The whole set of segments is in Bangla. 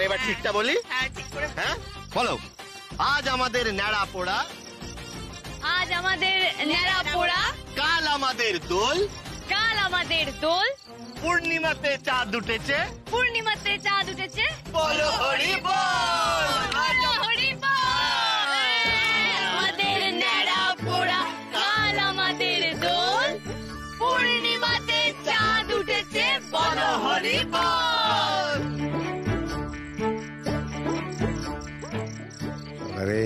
এবার ঠিকটা বলি? হ্যাঁ বলো। আজ আমাদের ন্যাড়া পোড়া, আজ আমাদের ন্যাড়া পোড়া, কাল আমাদের দোল, কাল আমাদের দোল, পূর্ণিমাতে চাঁদ উঠেছে, পূর্ণিমাতে চাঁদ উঠেছে, বলো হরি বল, বলো হরি বল। আমাদের ন্যাড়া পোড়া, কাল আমাদের দোল, পূর্ণিমাতে চাঁদ উঠেছে, বলো হরি বল। আরে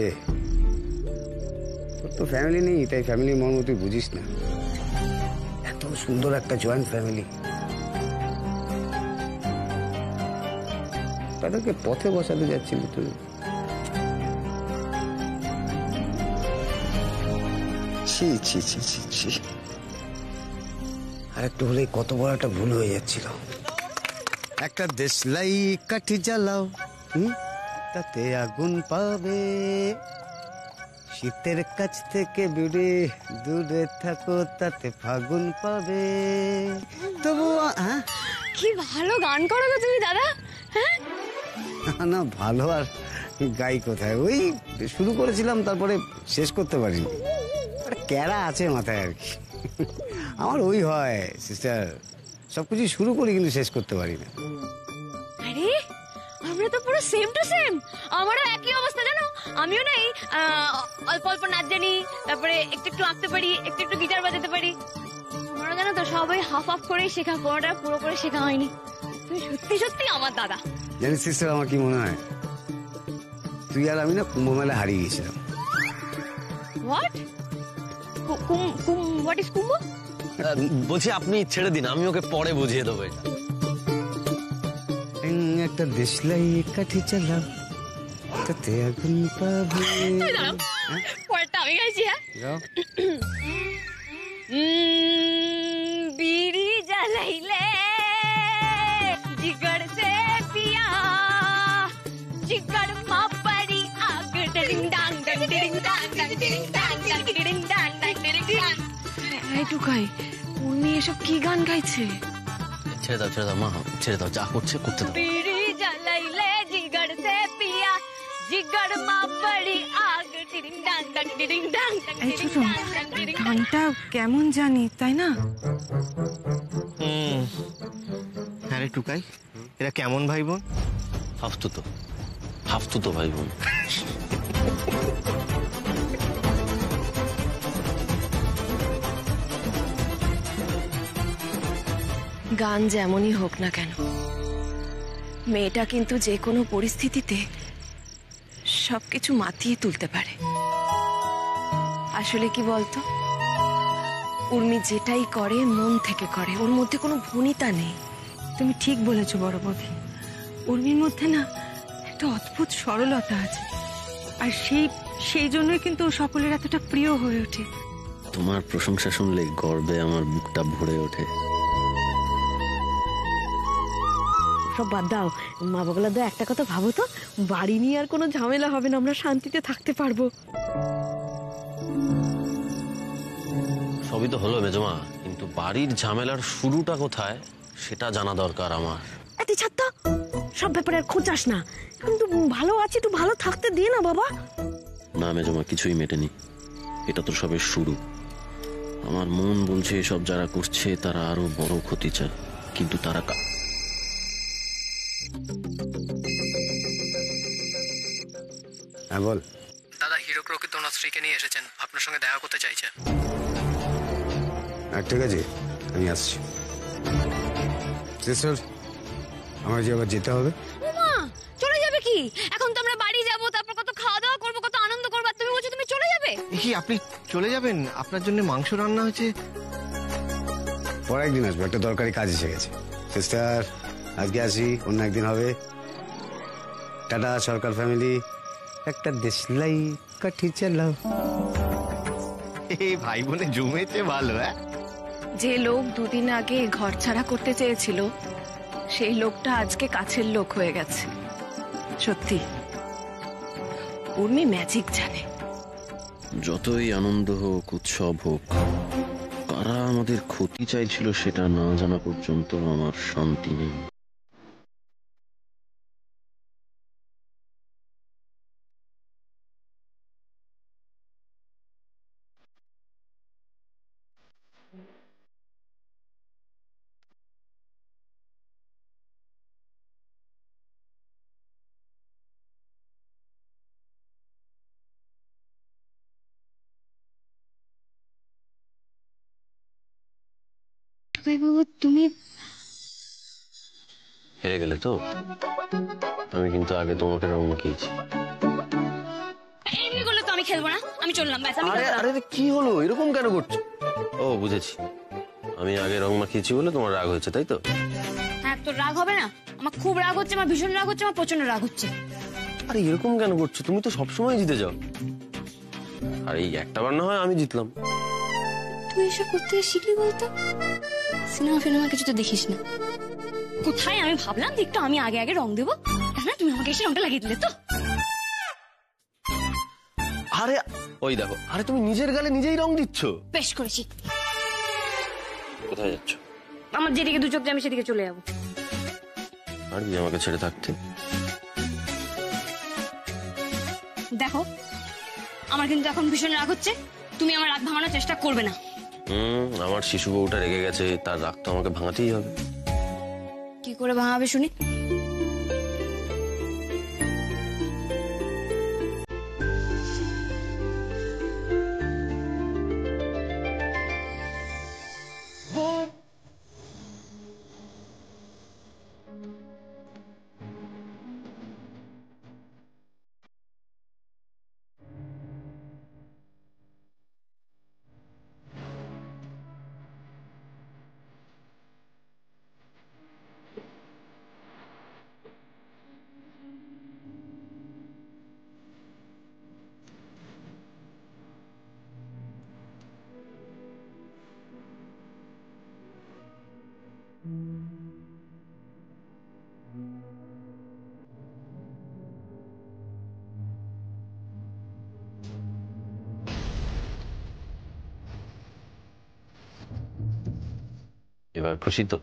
তোর তো ফ্যামিলি নেই, তাই ফ্যামিলির মর্ম তুই বুঝিস না। এত সুন্দর একটা জয়েন্ট ফ্যামিলি, তাদেরকে পথে বসাতে যাচ্ছিলি তুই। ছি ছি ছি ছি ছি, আর একটু হলেই কত বড় একটা ভুল হয়ে যাচ্ছিল। একটা দেশলাই কাঠি জ্বালাও, তাতে আগুন পাবে। শীতের কাছ থেকে দূরে দূরে থাকো, তাতে ফাগুন পাবে। তবু কি ভালো গান করো গো তুমি দাদা। হ্যাঁ না, ভালো আর গাই কোথায়, ওই শুরু করেছিলাম তারপরে শেষ করতে পারিনি। ক্যারা আছে মাথায় আর কি। আমার ওই হয় সিস্টার, সবকিছু শুরু করি কিন্তু শেষ করতে পারি না। আরে আমরা তো পুরো সেম টু সেম, আমারও একই অবস্থা জানো। আমিও নাই অল্প অল্প নাচ জানি, তারপরে একটু একটু আঁকতে পারি, একটু একটু গিটার বাজাতে পারি। আমারও জানো তো সবাই হাফ হাফ করেই শেখা, কোনোটা পুরো করে শেখা হয়নি। তুমি সত্যি সত্যি আমার দাদা। জানিস সিস্টার, আমার কি মনে হয় তুই আর আমি না কুম্ভ মেলা হারিয়ে গেছিলাম। হোয়াট? হোয়াট ইজ কুম্ভ? বলছি আপনি ছেড়ে দিন, আমি ওকে পরে বুঝিয়ে দেবো। একটা দেশলাই কাঠি চালাও, তাতে আগুন পাবে। পরেরটা আমি গাইছি। হ্যাঁ, बीड़ी जलाइले जिगर से पिया, जिगर मां पड़ी आग, डिंग डांग डिंग डिंग डांग डिंग डांग डिंग डांग डिंग डांग। এই টুকাই, উনি এসব কি গান গাইছে? ছেড়ে দাও মা, ছেড়ে দাও, যা করছে করতে দাও। बीड़ी जलाइले जिगर से पिया, जिगर मां पड़ी आग, डिंग डांग डिंग डांग। এই ছোট গানটা কেমন জানি, তাই না? আরে টুকাই, এরা কেমন ভাই বোন? হাফতুতো ভাই বোন। গান যেমনই হোক না কেন, মেয়েটা কিন্তু যে কোনো পরিস্থিতিতে সবকিছু মাতিয়ে তুলতে পারে। আসলে কি বলতো, উর্মি যেটাই করে মন থেকে করে, ওর মধ্যে কোনো ভনিতা নেই। তুমি ঠিক বলেছো বড় বৌদি, উর্মির মধ্যে না একটা অদ্ভুত সরলতা আছে, আর সেই জন্যই কিন্তু সকলের এতটা প্রিয় হয়ে ওঠে। তোমার প্রশংসা শুনলে গর্বে আমার বুকটা ভরে ওঠে। সব বাদ দাও, মা বাবাগুলা তো একটা কথা ভাবো তো, বাড়ি নিয়ে আর কোনো ঝামেলা হবে না, আমরা শান্তিতে থাকতে পারবো। সবই তো হলো মেজমা, কিন্তু বাড়ির ঝামেলার শুরুটা কোথায় সেটা জানা দরকার আমার। তুই ছাত্তা, সব ব্যাপারে আর খোঁচাস না, কিন্তু ভালো আছি, তুই ভালো থাকতে দে না বাবা। না মেজমা, কিছুই মেটেনি, এটা তো সবে শুরু। আমার মন বলছে এসব যারা করছে তারা আরো বড় ক্ষতি চায়, কিন্তু তারা হ্যাঁ বল। দাদা হিরো প্রকৃত ওনার স্ত্রীকে নিয়ে এসেছেন, আপনার সঙ্গে দেখা করতে চাইছে। ঠিক আছে, আমি আসছি। সিস্টার, আমার যে আবার যেতে হবে। ওমা, চলে যাবে কি? এখন তো আমরা বাড়ি যাব, তারপর কত খাওয়া দাওয়া করবো, কত আনন্দ করবো, আর তুমি বলছো তুমি চলে যাবে? কি আপনি চলে যাবেন? আপনার জন্য মাংস রান্না হয়েছে। পরে একদিন আসবো, একটা দরকারি কাজ এসে গেছে। সিস্টার, আজকে আসি, অন্য একদিন হবে। টাটা সরকার ফ্যামিলি, একটা দেশলাই কাঠি চালাও। এই ভাই বোনে জমেছে ভালো। হ্যাঁ, যে লোক দুদিন আগে ঘর ছাড়া করতে চেয়েছিল সেই লোকটা আজকে কাছের লোক হয়ে গেছে। সত্যি উর্মি ম্যাজিক জানে। যতই আনন্দ হোক, উৎসব হোক, কারা আমাদের ক্ষতি চাইছিল সেটা না জানা পর্যন্ত আমার শান্তি নেই। তুমি হেরে গেলে তো? আমি কিন্তু আগে তোমাকে রং মাখিয়েছি। এমনি করলে তো আমি খেলবো না, আমি চললাম। ব্যাস, আমি আরে আরে কি হলো, এরকম কেন করছো? ও বুঝেছি, আমি আগে রং মাখিয়েছি বলে তোমার রাগ হয়েছে, তাই তো? হ্যাঁ, তোর রাগ হবে না? আমার খুব রাগ হচ্ছে, আমার ভীষণ রাগ হচ্ছে, আমার প্রচন্ড রাগ হচ্ছে। আরে এরকম কেন করছো? তুমি তো সবসময় জিতে যাও। আর এই একটাবার না হয় আমি জিতলাম। তুই এসব করতে শিখলি বলতো? সিনেমা ফিনেমা কিছু তো দেখিস না। কোথায় আমি ভাবলাম যে একটু আমি আগে আগে রং দেবো, না তুমি আমাকে এসে রংটা লাগিয়ে দিলে তো। আরে ওই দেখো, আরে তুমি নিজের গালে নিজেই রং দিচ্ছ। বেশ করেছি। কোথায় যাচ্ছ? আমার যেদিকে দু চোখ যায় আমি সেদিকে চলে যাবো। আর কি আমাকে ছেড়ে থাকতে? দেখো, আমার কিন্তু এখন ভীষণ রাগ হচ্ছে, তুমি আমার রাগ ভাঙানোর চেষ্টা করবে না। আমার শিশু বউটা রেগে গেছে, তার রাগ তো আমাকে ভাঙাতেই হবে। কি করে ভাঙাবে শুনি? এবার খুশি তো?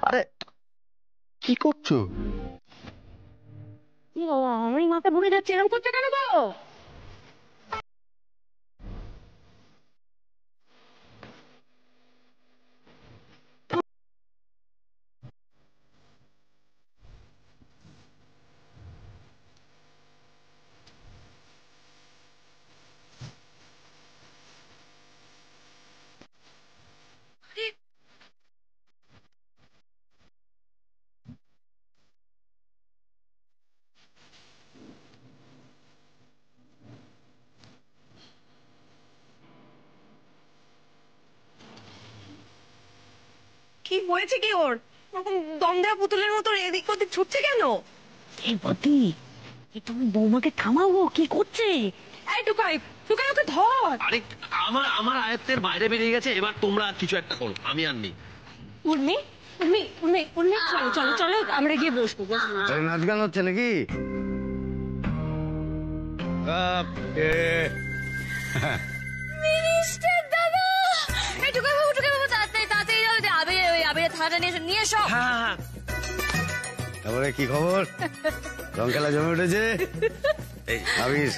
আরে কি করছো? আমি মাথা ভরে যাচ্ছে, এরকম করছে কেন গো? কি হয়েছে কি ওর? ওরকম দম দেওয়া পুতুলের মতো এদিক ওদিক ছুটছে কেন? এই বদি, তুমি বৌমাকে থামাবো, কি করছে? এই টুকাই, টুকাই ওকে ধর। আরে আমার আয়ত্তের বাইরে বেরিয়ে গেছে, এবার তোমরা কিছু একটা করো, আমি আর নেই। উর্মি, উর্মি, উর্মি, উর্মি, চলো চলো চলো, আমরা গিয়ে বসবো। নাচ গান হচ্ছে নাকি? মিনিস্টার দাদা, এই টুকাই বাবু, তাড়াতাড়ি তাড়াতাড়ি যাও, যে আবির, ওই আবিরের থালাটা নিয়ে এসো। হ্যাঁ, তারপরে কি খবর? রং খেলা জমে উঠেছে? আবির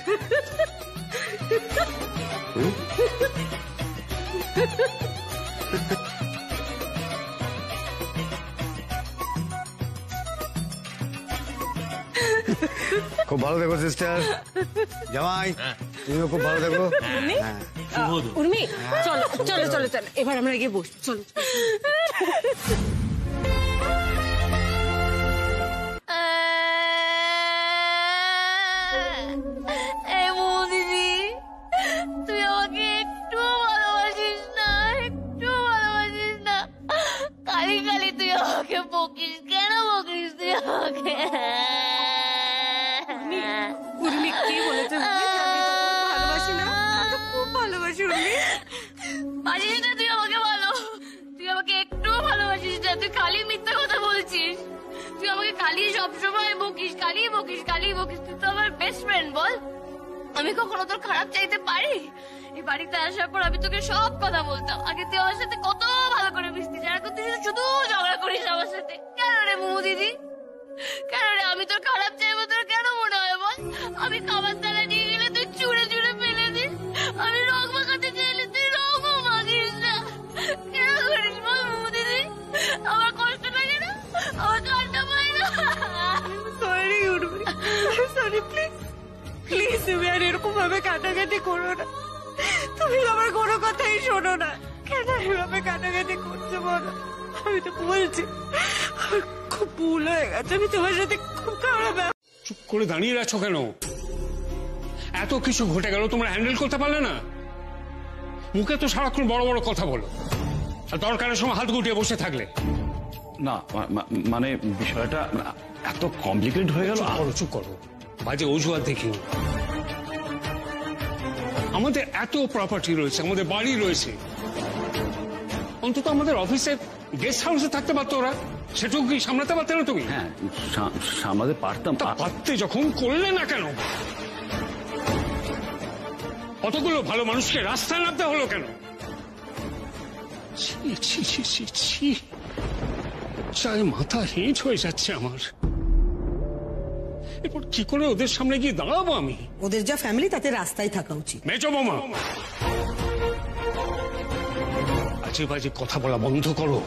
খুব ভালো দেখো সিস্টার। জামাই তুমিও খুব ভালো থাকো। উর্মি চলো চলো চলো চলো, এবার আমরা গিয়ে বসি, চলো। এই বৌদিদি, তুই আমাকে একটু ভালোবাসিস না, একটু ভালোবাসিস না। খালি খালি তুই আমাকে বকিস, কেন বকিস তুই আমাকে? উর্মি কি বলেছে ভালোবাসি না? খুব ভালোবাসি উর্মি। বাসিস না তুই আমাকে ভালো, তুই আমাকে একটু ভালোবাসিস না, তুই খালি মিথ্যা কথা বলছিস। তুই আমাকে খালি সবসময় বকিস, খালি বকিস, খালি বকিস। তুই তো আমার বেস্ট ফ্রেন্ড, বল আমি কখনো তোর খারাপ চাইতে পারি? এই বাড়িতে আসার পর আমি তোকে সব কথা বলতাম, আগে তুই আমার সাথে কত ভালো করে মিশতিস, আর এখন তুই শুধু ঝগড়া করিস আমার সাথে। কেন রে মোমো দিদি, কেন রে? আমি তোর খারাপ চাইবো তোর কেন মনে হয় বল? আমি খাবার দানা নিয়ে গেলে তুই চুড়ে চুড়ে ফেলে দিস, আমি রং মাখাতে চাইলে তুই রঙও মাখিস না। কেন করিস বল মোমো দিদি? আমার কষ্ট লাগে না? আমার কান্না পায় না? Sorry Urmi, sorry, please please তুমি আর এরকম ভাবে কাটাকাটি করো না। তুমি আমার কোনো কথাই শোনো না, কেন এভাবে কাটাকাটি করছো বলো? আমি তো বলছি আমার খুব ভুল হয়ে গেছে, আমি তোমার সাথে খুব খারাপ। চুপ করে দাঁড়িয়ে আছো কেন? এত কিছু ঘটে গেল, তোমরা হ্যান্ডেল করতে পারলে না? মুখে তো সারাক্ষণ বড় বড় কথা বলো, আর দরকারের সময় হাত গুটিয়ে বসে থাকলে। না মানে বিষয়টা এত কমপ্লিকেটেড হয়ে গেল। চুপ করো, বাজে অজুহাত দেখিনি। আমাদের এত প্রপার্টি রয়েছে, আমাদের বাড়ি রয়েছে, অন্তত আমাদের অফিসে গেস্ট হাউসে থাকতে পারতো ওরা, সেটুকু কি সামলাতে পারতে না তুমি? হ্যাঁ সামলাতে পারতাম। পারতে যখন করলে না কেন? কতগুলো ভালো মানুষকে রাস্তায় নামতে হলো কেন? চাই মাথা হেঁট হয়ে যাচ্ছে আমার। এরপর কি করে ওদের সামনে গিয়ে দাঁড়াবো আমি? ওদের যা ফ্যামিলি তাতে রাস্তায় থাকা উচিত। মেজো বৌমা, আজে বাজে কথা বলা বন্ধ করো।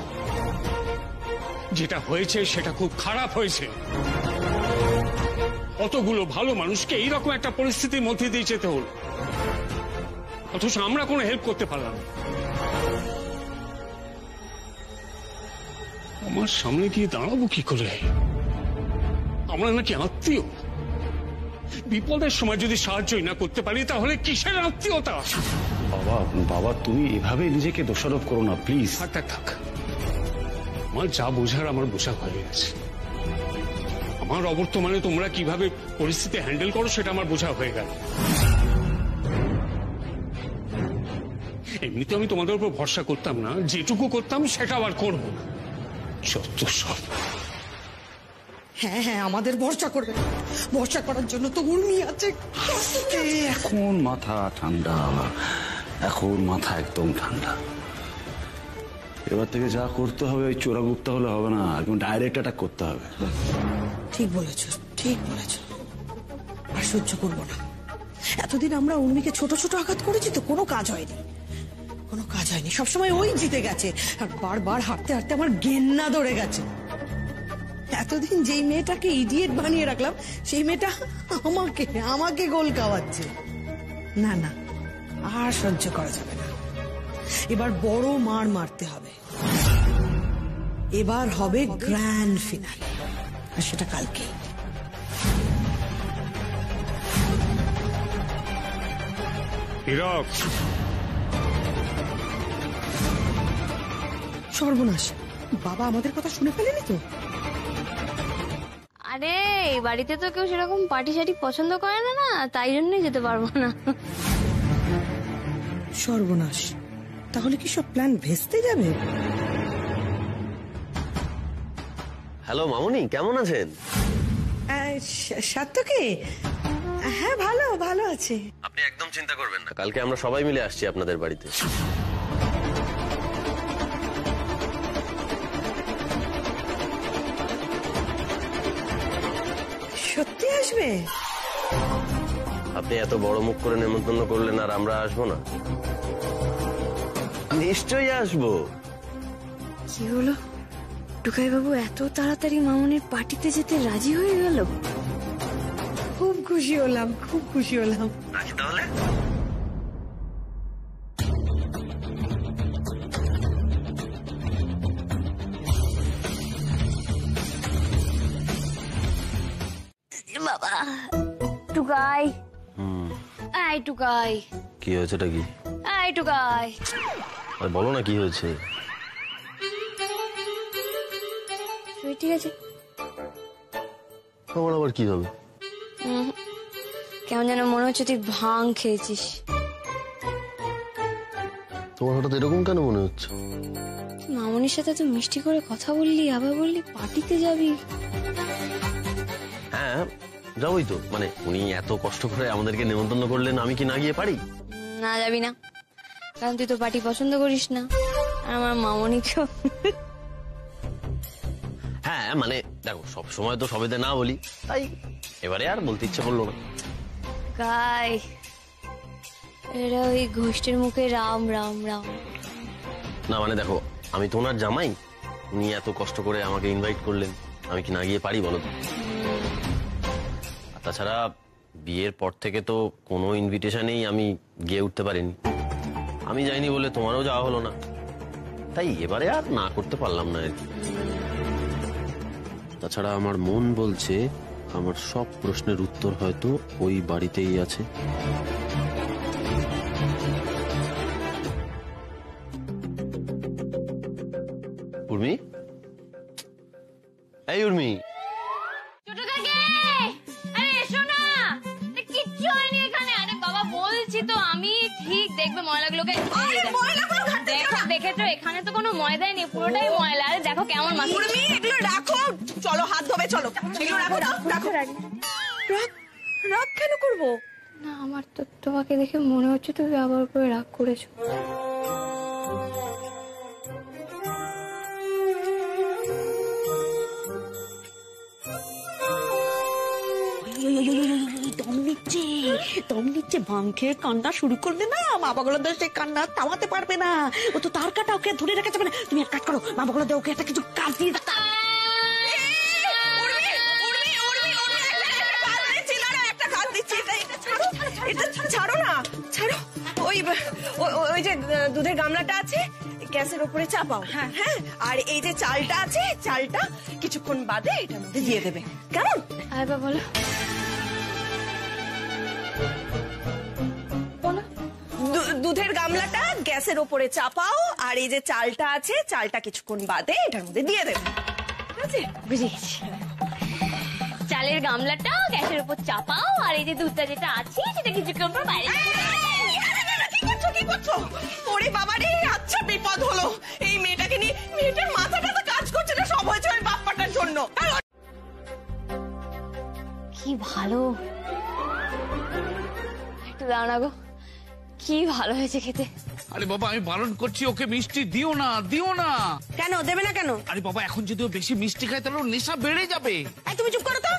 যেটা হয়েছে সেটা খুব খারাপ হয়েছে। কতগুলো ভালো মানুষকে এইরকম একটা পরিস্থিতির মধ্যে দিয়ে যেতে হল, অথচ আমরা কোনো হেল্প করতে পারলাম না। আমার সামনে গিয়ে দাঁড়াবো কি করে? আমরা নাকি আত্মীয়? বিপদের সময় যদি সাহায্যই না করতে পারি তাহলে কিসের আত্মীয়তা? বাবা তুমি এভাবে নিজেকে দোষারোপ করো না প্লিজ। থাক, আমার যা বোঝার আমার বোঝা হয়ে গেছে। আমার অবর্তমানে তোমরা কিভাবে পরিস্থিতি হ্যান্ডেল করো সেটা আমার বোঝা হয়ে গেল। এমনিতে আমি তোমাদের উপর ভরসা করতাম না, যেটুকু করতাম সেটা আবার করবো না। যত সব। হ্যাঁ আমাদের ভরসা করবে, ভরসা করার জন্য তো উর্মি আছে। এখন মাথা ঠান্ডা, এখন মাথা একদম ঠান্ডা। এবার থেকে যা করতে হবে ওই চোরাগুপ্তা হলে হবে না, একদম ডাইরেক্ট অ্যাটাক করতে হবে। ঠিক বলেছ, ঠিক বলেছ। আর সহ্য করবো না। এতদিন আমরা উর্মিকে ছোট ছোট আঘাত করেছি তো কোনো কাজ হয়নি, কোনো কাজ হয়নি। সবসময় ওই জিতে গেছে, আর বারবার হাঁটতে হাঁটতে আমার ঘেন্না ধরে গেছে। এতদিন যেই মেয়েটাকে ইডিয়েট বানিয়ে রাখলাম সেই মেয়েটা আমাকে গোল খাওয়াচ্ছে। না আর সহ্য করা যাবে না। এবার বড় মার মারতে হবে। এবার হবে গ্র্যান্ড ফিনালে, আর সেটা কালকে। সর্বনাশ, বাবা আমাদের কথা শুনে ফেলেনি তো? আরে এই বাড়িতে তো কেউ সেরকম পার্টি শার্টি পছন্দ করে না, তাই জন্যই যেতে পারবো না। সর্বনাশ, তাহলে কি সব প্ল্যান ভেস্তে যাবে? হ্যালো মামুনি, কেমন আছেন? সার্থকী, হ্যাঁ ভালো আছে। আপনি একদম চিন্তা করবেন না, কালকে আমরা সবাই মিলে আসছি আপনাদের বাড়িতে। সত্যি আসবে? আপনি এত বড় মুখ করে নেমন্তন্ন করলেন, আর আমরা আসবো না? নিশ্চয়ই আসবো। কি হলো টুকাই বাবু, এত তাড়াতাড়ি মামুনির পার্টিতে যেতে রাজি হয়ে গেল? খুব খুশি হলাম, খুব খুশি হলাম। রাজি আসি তাহলে। বাবা টুকাই, আই টুকাই। কি হয়েছে? কি আই টুকাই, বলো না কি হয়েছে। ঠিক আছে, আমার আবার কি হবে? কেমন যেন মনে হচ্ছে তুই ভাং খেয়েছিস। তোমার হঠাৎ এরকম কেন মনে হচ্ছে? মামনির সাথে তো মিষ্টি করে কথা বললি, আবার বললি পার্টিতে যাবি। হ্যাঁ যাবোই তো, মানে উনি এত কষ্ট করে আমাদেরকে নেমন্তন্ন করলেন, আমি কি না গিয়ে পারি? না যাবি না, কারণ তুই তো পার্টি পছন্দ করিস না। আর আমার মামনিকেও। হ্যাঁ মানে দেখো, সব সময় তো সবেতে না বলি, তাই এবারে আর বলতে ইচ্ছে করলো না। গাই এরা ওই ঘোষ্টের মুখে রাম রাম রাম। না মানে দেখো, আমি তো ওনার জামাই, উনি এত কষ্ট করে আমাকে ইনভাইট করলেন, আমি কি না গিয়ে পারি বলো তো? তাছাড়া বিয়ের পর থেকে তো কোনো ইনভিটেশনেই আমি গিয়ে উঠতে পারিনি। আমি যাইনি বলে তোমারও যাওয়া হলো না, তাই এবারে আর না করতে পারলাম না আর কি। তাছাড়া আমার মন বলছে আমার সব প্রশ্নের উত্তর হয়তো ওই বাড়িতেই আছে। উর্মি, এই উর্মি, আমি ঠিক দেখবে ময়লাগুলোকে দেখেছো, এখানে তো কোনো ময়লাই নেই, পুরোটাই ময়লা। আরে দেখো কেমন মাছ। এগুলো রাখো, চলো হাত ধোবে, চলো এগুলো রাখো, রাখো। রাগ কেন করবো? না আমার তো তোমাকে দেখে মনে হচ্ছে তুমি আবার করে রাগ করেছো। দম নিচ্ছে ভাং খেয়ে কান্না শুরু করলে না, মা বাবাগুলো সে কান্না থামাতে পারবে না। ও তো তার কাটা ওকে ধরে রেখে যাবে না। তুমি এক কাজ করো, মা বাবাগুলো ওকে একটা কিছু কাজ দিয়ে ছাড়ো না, ছাড়ো। ওই যে দুধের গামলাটা আছে, গ্যাসের উপরে চাপাও। হ্যাঁ হ্যাঁ, আর এই যে চালটা আছে, চালটা কিছুক্ষণ বাদে এটার মধ্যে দিয়ে দেবে, কেমন? আরে বলো দুধের গামলাটা গ্যাসের ওপরে চাপাও, আর এই যে চালটা আছে, চালটা কিছুক্ষণ বাদে এটার মধ্যে দিয়ে দেবে। ঠিক আছে, বুঝে গেছি। চালের গামলাটা গ্যাসের উপর চাপাও, আর এই যে দুধটা যেটা আছে সেটা কিছুক্ষণ পর বাইরে। কি করছো? ওরে বাবা রে, আচ্ছা বিপদ হলো। এই মেয়েটাকে নিয়ে, মেয়েটার মাথাটা তো কাজ করছে না, সব হয়েছে ওই বাপ্পাটার জন্য। কি ভালো, একটু দাও না গো, কি ভালো হয়েছে খেতে। আরে বাবা, আমি বারণ করছি, ওকে মিষ্টি দিও না, দিও না। কেন দেবে না কেন? আরে বাবা, এখন যদি ও বেশি মিষ্টি খায় তাহলে ওর নেশা বেড়ে যাবে। তুমি চুপ করো তো।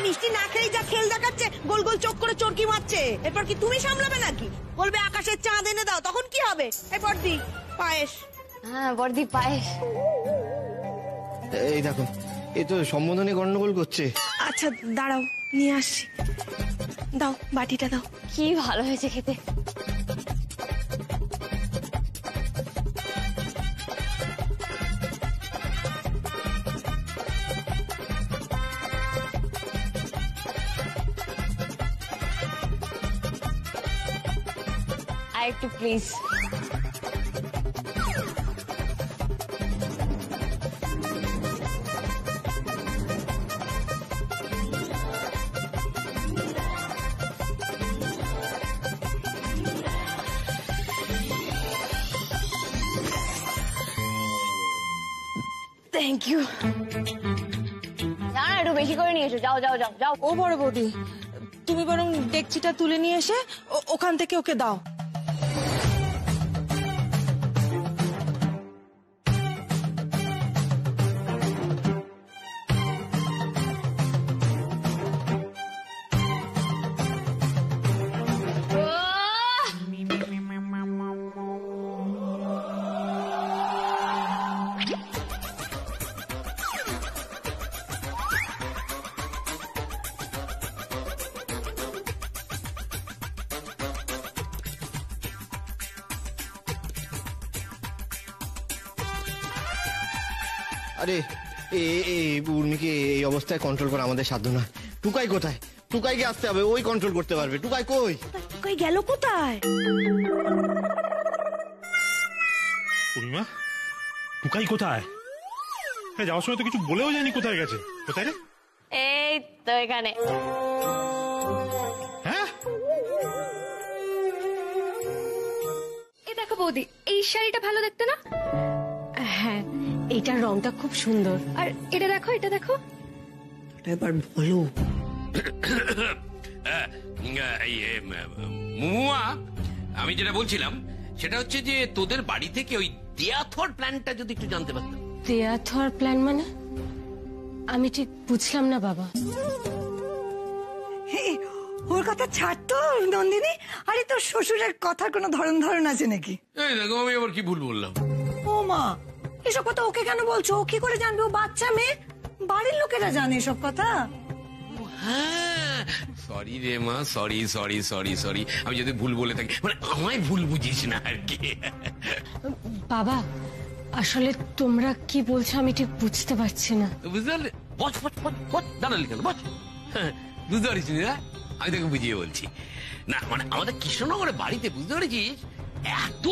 মিষ্টি না খেয়ে যা খেল দেখাচ্ছে, গোল গোল চোখ করে চরকি মারছে, এরপর কি তুমি সামলাবে নাকি? বলবে আকাশের চাঁদ এনে দাও, তখন কি হবে? এই বর্দি পায়েস। হ্যাঁ বর্দি পায়েস। এই দেখো, এ তো সম্বোধনে গন্ডগোল করছে। আচ্ছা দাঁড়াও, নিয়ে আসছি, দাও বাটিটা দাও। কি ভালো হয়েছে খেতে। আর একটু প্লিজ। Thank you. যাও না, একটু বেশি করে নিয়ে এসো। যাও যাও যাও যাও। ও বড় বৌদি, তুমি বরং ডেকচিটা তুলে নিয়ে এসে ওখান থেকে ওকে দাও। আরে উর্মিকে এই অবস্থায় কন্ট্রোল করা আমাদের সাধ্য না। টুকাই কোথায়? টুকাইকে আসতে হবে, ওই কন্ট্রোল করতে পারবে। টুকাই কই? টুকাই গেল কোথায়? পূর্ণিমা, টুকাই কোথায়? যাওয়ার সময় তো কিছু বলেও যায়নি কোথায় গেছে। কোথায় রে? এই তো এখানে। হ্যাঁ, এই দেখো বৌদি, এই শাড়িটা ভালো দেখতে না? হ্যাঁ, এইটার রংটা খুব সুন্দর। আর এটা দেখো, এটা দেখো। এবার বলো। মুমুয়া, আমি যেটা বলছিলাম সেটা হচ্ছে যে তোদের বাড়ি থেকে ওই দেয়াথর প্ল্যানটা যদি একটু জানতে পারতাম। দেয়াথর প্ল্যান মানে? আমি ঠিক বুঝলাম না বাবা। ওর কথা ছাড় তো নন্দিনী। আরে তোর শ্বশুরের কথার কোনো ধরন আছে নাকি? এই দেখো, আমি আবার কি ভুল বললাম? ও মা, এসব কথা ওকে কেন বলছো? ও কি করে জানবে? ও বাচ্চা মেয়ে, বাড়ির লোকেরা জানে এসব কথা। সরি রে মা, সরি সরি সরি সরি, আমি যদি ভুল বলে থাকি, মানে আমায় ভুল বুঝিস না আর কি। বাবা, আসলে তোমরা কি বলছো আমি ঠিক বুঝতে পারছি না। বুঝতে পারলে? বস বস বস বস, দাঁড়ালি কেন? বস। বুঝতে পারিস না? আমি তোকে বুঝিয়ে বলছি না, মানে আমাদের কৃষ্ণনগরের বাড়িতে, বুঝতে পেরেছিস, এত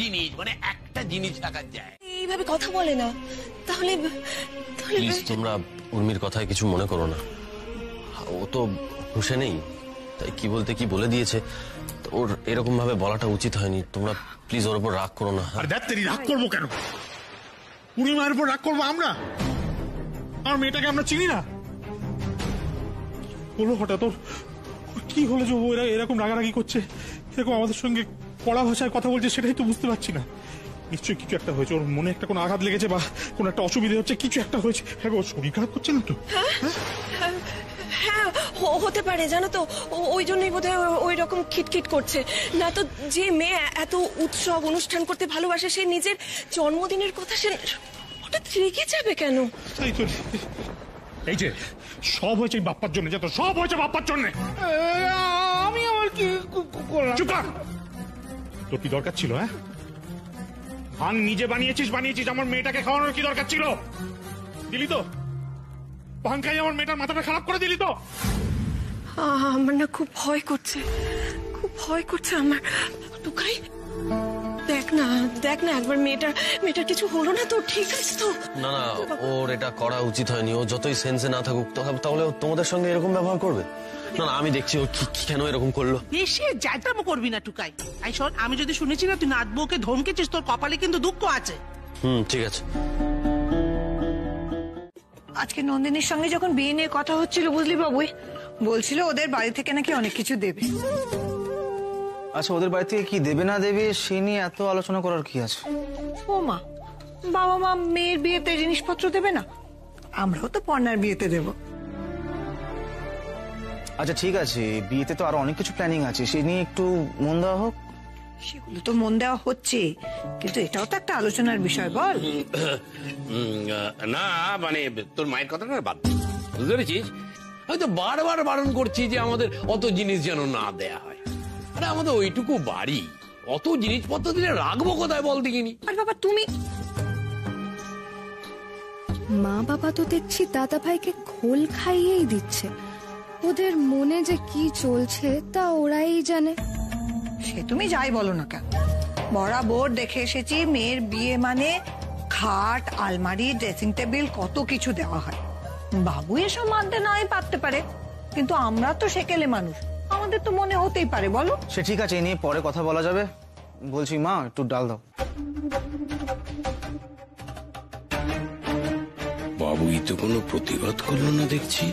জিনিস মানে একটা জিনিস রাখার যায়। এইভাবে কথা বলে না। তাহলে প্লিজ তোমরা উর্মির কথায় কিছু মনে করো না। ও তো হুঁশে নেই, তাই কি বলতে কি বলে দিয়েছে। ওর এরকম ভাবে বলাটা উচিত হয়নি। তোমরা প্লিজ ওর উপর রাগ করো না। আর দেখ, রাগ করবো কেন? পূর্ণিমার উপর রাগ করবো আমরা? আমার মেয়েটাকে আমরা চিনি না? বলো হঠাৎ ওর কি হলো যে ওরা এরকম রাগারাগি করছে, এরকম আমাদের সঙ্গে কড়া ভাষায় কথা বলছে, সেটাই তো বুঝতে পারছি না। নিশ্চয়ই কিছু একটা হয়েছে, ওর মনে একটা কোনো আঘাত লেগেছে বা কোনো একটা অসুবিধা হচ্ছে, কিছু একটা হয়েছে। হ্যাঁ, ওর শরীর খারাপ করছে না তো? হ্যাঁ, হতে পারে, জানো তো, ওই জন্যই বোধহয় ওই রকম খিটখিট করছে। না তো যে মেয়ে এত উৎসব অনুষ্ঠান করতে ভালোবাসে, সে নিজের জন্মদিনের কথা সে হঠাৎ রেগে যাবে কেন? এই যে সব হয়েছে বাপ্পার জন্য, যত সব হয়েছে বাপ্পার জন্য। আমি আমার কি করলাম? চুপ কর। তোর কি দরকার ছিল? হ্যাঁ, ভাঙ নিজে বানিয়েছিস। আমার মেয়েটাকে খাওয়ানোর কি দরকার ছিল? দিলি তো ভাঙ খাই আমার মেয়েটার মাথাটা খারাপ করে দিলি তো। আমার না খুব ভয় করছে আমার। টুকাই, দেখ না একবার মেয়েটার কিছু হলো না তো? ঠিক আছে তো? না না, ওর এটা করা উচিত হয়নি। ও যতই সেন্সে না থাকুক, তাহলে তোমাদের সঙ্গে এরকম ব্যবহার করবে না? না, আমি দেখছি ও কেন এরকম করলো। বেশি যাইতামো করবি না টুকাই। আই শোন, আমি যদি শুনেছি না তুই নাতবউকে ধমকেছিস, তোর কপালে কিন্তু দুঃখ আছে। ঠিক আছে। আজকে নন্দিনীর সঙ্গে যখন বিয়ে নিয়ে কথা হচ্ছিল, বুঝলি বাবু, বলছিল ওদের বাড়ি থেকে নাকি অনেক কিছু দেবে। আচ্ছা, ওদের বাড়ি থেকে কি দেবে না দেবে সে নিয়ে এত আলোচনা করার কি আছে? ও মা, বাবা মা মেয়ের বিয়েতে জিনিসপত্র দেবে না? আমরাও তো পর্ণার বিয়েতে দেব। আচ্ছা ঠিক আছে, বিয়েতে তো আরো অনেক কিছু প্ল্যানিং আছে, সে নিয়ে একটু মন দেওয়া হোক। সেগুলো তো মন দেওয়া হচ্ছে, কিন্তু এটাও তো একটা আলোচনার বিষয়, বল। না মানে তোর মায়ের কথাটা বাদ, বুঝতে পেরেছিস? হয়তো বারবার বারণ করছি যে আমাদের অত জিনিস যেন না দেয়া হয়। আরে আমাদের ওইটুকু বাড়ি, অত জিনিসপত্র দিলে রাখবো কোথায় বল দেখিনি? আর বাবা তুমি, মা বাবা তো দেখছি দাদা ভাইকে খোল খাইয়েই দিচ্ছে। ওদের মনে যে কি চলছে তা ওরাই জানে। সে তুমি যাই বলো না কেন, বরাবর দেখে এসেছি মেয়ের বিয়ে মানে খাট, আলমারি, ড্রেসিং টেবিল, কত কিছু দেওয়া হয়। বাবু এসব মানতে নাই পারতে পারে, কিন্তু আমরা তো সেকেলে মানুষ, আমাদের তো মনে হতেই পারে, বলো। সে ঠিক আছে, এ নিয়ে পরে কথা বলা যাবে। বলছি মা, একটু ডাল দাও। বাবুই তো কোনো প্রতিবাদ করলো না দেখছি,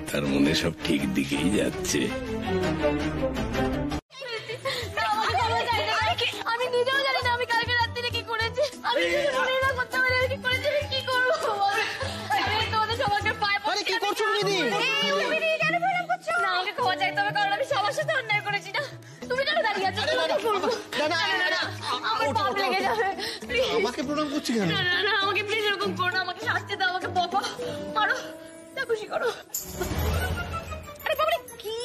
তার মনে সব ঠিক দিকেই যাচ্ছে। আমি নিজেও জানি না আমি কালকে রাত্রিরে কি করেছি। আমি মনে না করতে পারি কি করেছি, কি করবো? আমি তোমাদের সবাইকে পায়ে পড়ে। কি করছো দিদি? কেন প্রণাম করছো? না, আমাকে ক্ষমা চাইতে হবে, কারণ আমি সবার সাথে অন্যায় করেছি। না, তুমি কেন দাঁড়িয়ে আছো? আমার পাপ লেগে যাবে। আমাকে প্রণাম করছি কেন? না, আমাকে প্লিজ এরকম করো না, আমাকে শাস্তি দাও, আমাকে বকো, মারো, যা খুশি করো। আরে বাবা, কি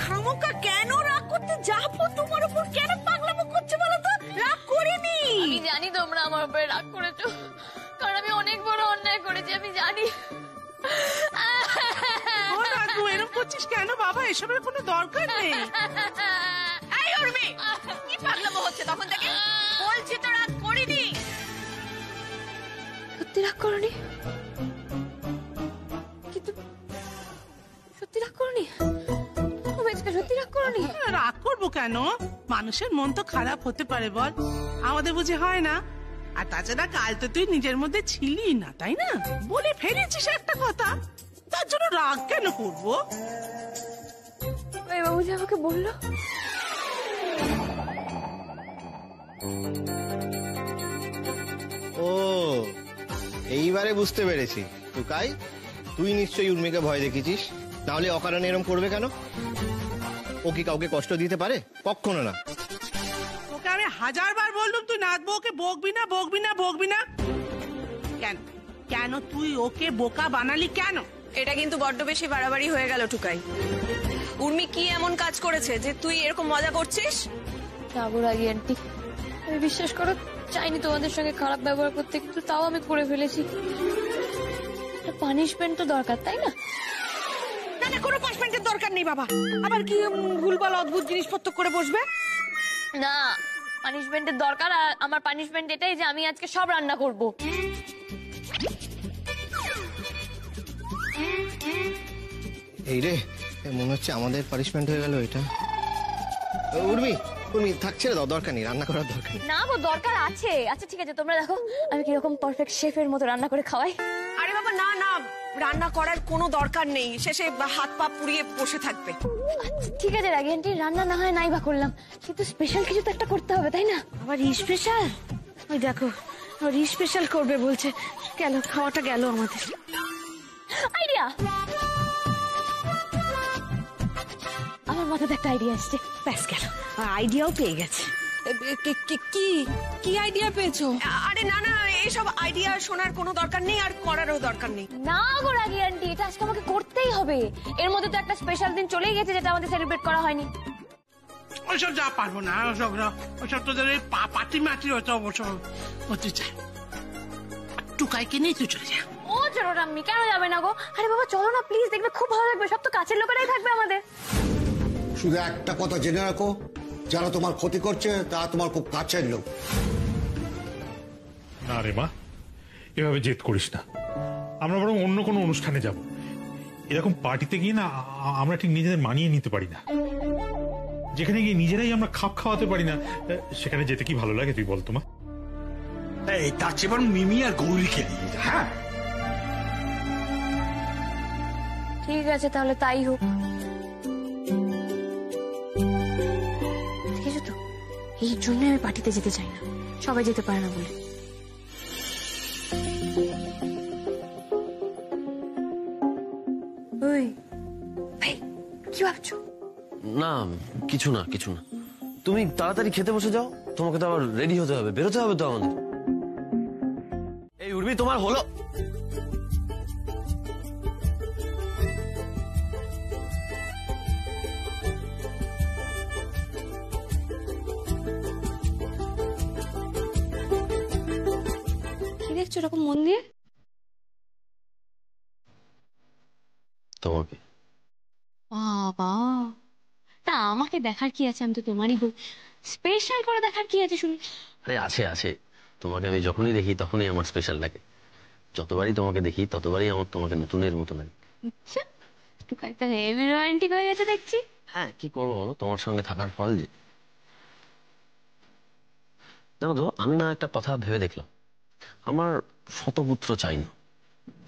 খামোকা কেন রাগ করতে যাবো তোমার উপর? কেন পাগলামো করছো বলো তো? রাগ করিনি। আমি জানি তোমরা আমার উপরে রাগ করেছো, কারণ করছিস কেন বাবা? এসবের কোনো দরকার নেই। এই উর্মি, কি পাগলামো হচ্ছে তখন থেকে? বলছি তো রাগ করিনি। সত্যি রাগ করনি? কিন্তু সত্যি রাগ করনি? সত্যি রাগ করনি? রাগ করবো কেন? মানুষের মন তো খারাপ হতে পারে বল, আমাদের বুঝে হয় না? আর তাছাড়া কাল তো তুই নিজের মধ্যে ছিলি না, তাই না? বলে ফেলেছিস একটা কথা, তার জন্য রাগ কেন করবো? বাবু যে আমাকে বললো ও, এইবারে বুঝতে পেরেছি। টুকাই, তুই নিশ্চয়ই উর্মিকে ভয় দেখিয়েছিস, তাহলে অকারণে এরম করবে কেন? ও কি কাউকে কষ্ট দিতে পারে? কখনো না। ওকে আমি 1000 বার বললাম তুই নাচবো, ওকে বকবি না বকবি না বকবি না। কেন কেন তুই ওকে বোকা বানালি কেন? এটা কিন্তু বড্ড বেশি বাড়াবাড়ি হয়ে গেল টুকাই। উর্মি কি এমন কাজ করেছে যে তুই এরকম মজা করছিস? যাবো রাগি আন্টি, আমি বিশ্বাস করো চাইনি তোমাদের সঙ্গে খারাপ ব্যবহার করতে, কিন্তু তাও আমি করে ফেলেছি। পানিশমেন্ট তো দরকার, তাই না? না না, কোনো পানিশমেন্টের দরকার নেই বাবা। আবার কি ভুলভাল অদ্ভুত জিনিসপত্র করে বসবে? না, পানিশমেন্টের দরকার। আর আমার পানিশমেন্ট এটাই যে আমি আজকে সব রান্না করব। এই রে, মনে হচ্ছে আমাদের পানিশমেন্ট হয়ে গেল এটা। উর্মি, উর্মি থাকছে রে, দরকার নেই, রান্না করার দরকার নেই। না গো, দরকার আছে। আচ্ছা ঠিক আছে, তোমরা দেখো আমি কিরকম পারফেক্ট শেফের মতো রান্না করে খাওয়াই। আরে বাবা না না, রান্না করার কোনো দরকার নেই, শেষে হাত পা পুড়িয়ে বসে থাকবে। ঠিক আছে রাগি আন্টি, রান্না না হয় নাই বা করলাম, কিন্তু স্পেশাল কিছু তো একটা করতে হবে, তাই না? আবার স্পেশাল? ওই দেখো, স্পেশাল করবে বলছে। গেল, খাওয়াটা গেল আমাদের। আইডিয়া! আমার মাথাতে একটা আইডিয়া আসছে। ব্যাস গেল, আইডিয়াও পেয়ে গেছে। কি কি আইডিয়া পেয়েছো? আরে না না, এইসব আইডিয়া শোনার কোনো দরকার নেই, আর করারও দরকার নেই। না গো রাগি আন্টি, এটা আজকে আমাকে করতেই হবে। এর মধ্যে তো একটা স্পেশাল দিন চলেই গেছে যেটা আমাদের সেলিব্রেট করা হয়নি। ওইসব যা পারবো না, ওইসব তোদের এই পাটি মাটি হয়তো অবশ্য হতে চায়। টুকাইকে নিয়ে তুই চলে যা। ও চলো রাম্মি, কেন যাবে না গো? আরে বাবা চলো না প্লিজ, দেখবে খুব ভালো লাগবে। সব তো কাছের লোকেরাই থাকবে আমাদের। শুধু একটা কথা জেনে রাখো, যারা তোমার ক্ষতি করছে তারা তোমার খুব কাছের লোক। না রে মা, এভাবে জেদ করিস না। আমরা বরং অন্য কোনো অনুষ্ঠানে যাব। এরকম পার্টিতে গিয়ে না আমরা ঠিক নিজেদের মানিয়ে নিতে পারি না। যেখানে গিয়ে নিজেরাই আমরা খাপ খাওয়াতে পারি না, সেখানে যেতে কি ভালো লাগে তুই বল তো মা? এই তার চেয়ে বরং মিমি আর গৌরীকে নিয়ে যা। হ্যাঁ ঠিক আছে, তাহলে তাই হোক। দেখেছো তো, এই জন্য আমি পার্টিতে যেতে চাই না, সবাই যেতে পারে না বলে। ওই ভাই, কি ভাবছো? না কিছু না, কিছু না। তুমি তাড়াতাড়ি খেতে বসে যাও, তোমাকে তো আবার রেডি হতে হবে, বেরোতে হবে তো আমাদের। এই উর্মি, তোমার হলো? কি দেখছো এরকম মন দিয়ে? তোমাকে। বাবা, তা আমাকে দেখার কি আছে? আমি তো তোমারই বউ, স্পেশাল করে দেখার কি আছে শুনি? আরে আছে আছে, তোমাকে আমি যখনই দেখি তখনই আমার স্পেশাল লাগে। যতবারই তোমাকে দেখি ততবারই আমার তোমাকে নতুনের মতো লাগে। আচ্ছা, টুকাই তো হেভি রোমান্টিক হয়ে গেছে দেখছি। হ্যাঁ, কি করবো বলো, তোমার সঙ্গে থাকার ফল যে। জানো তো, আমি না একটা কথা ভেবে দেখলাম, আমার শতপুত্র চাই না।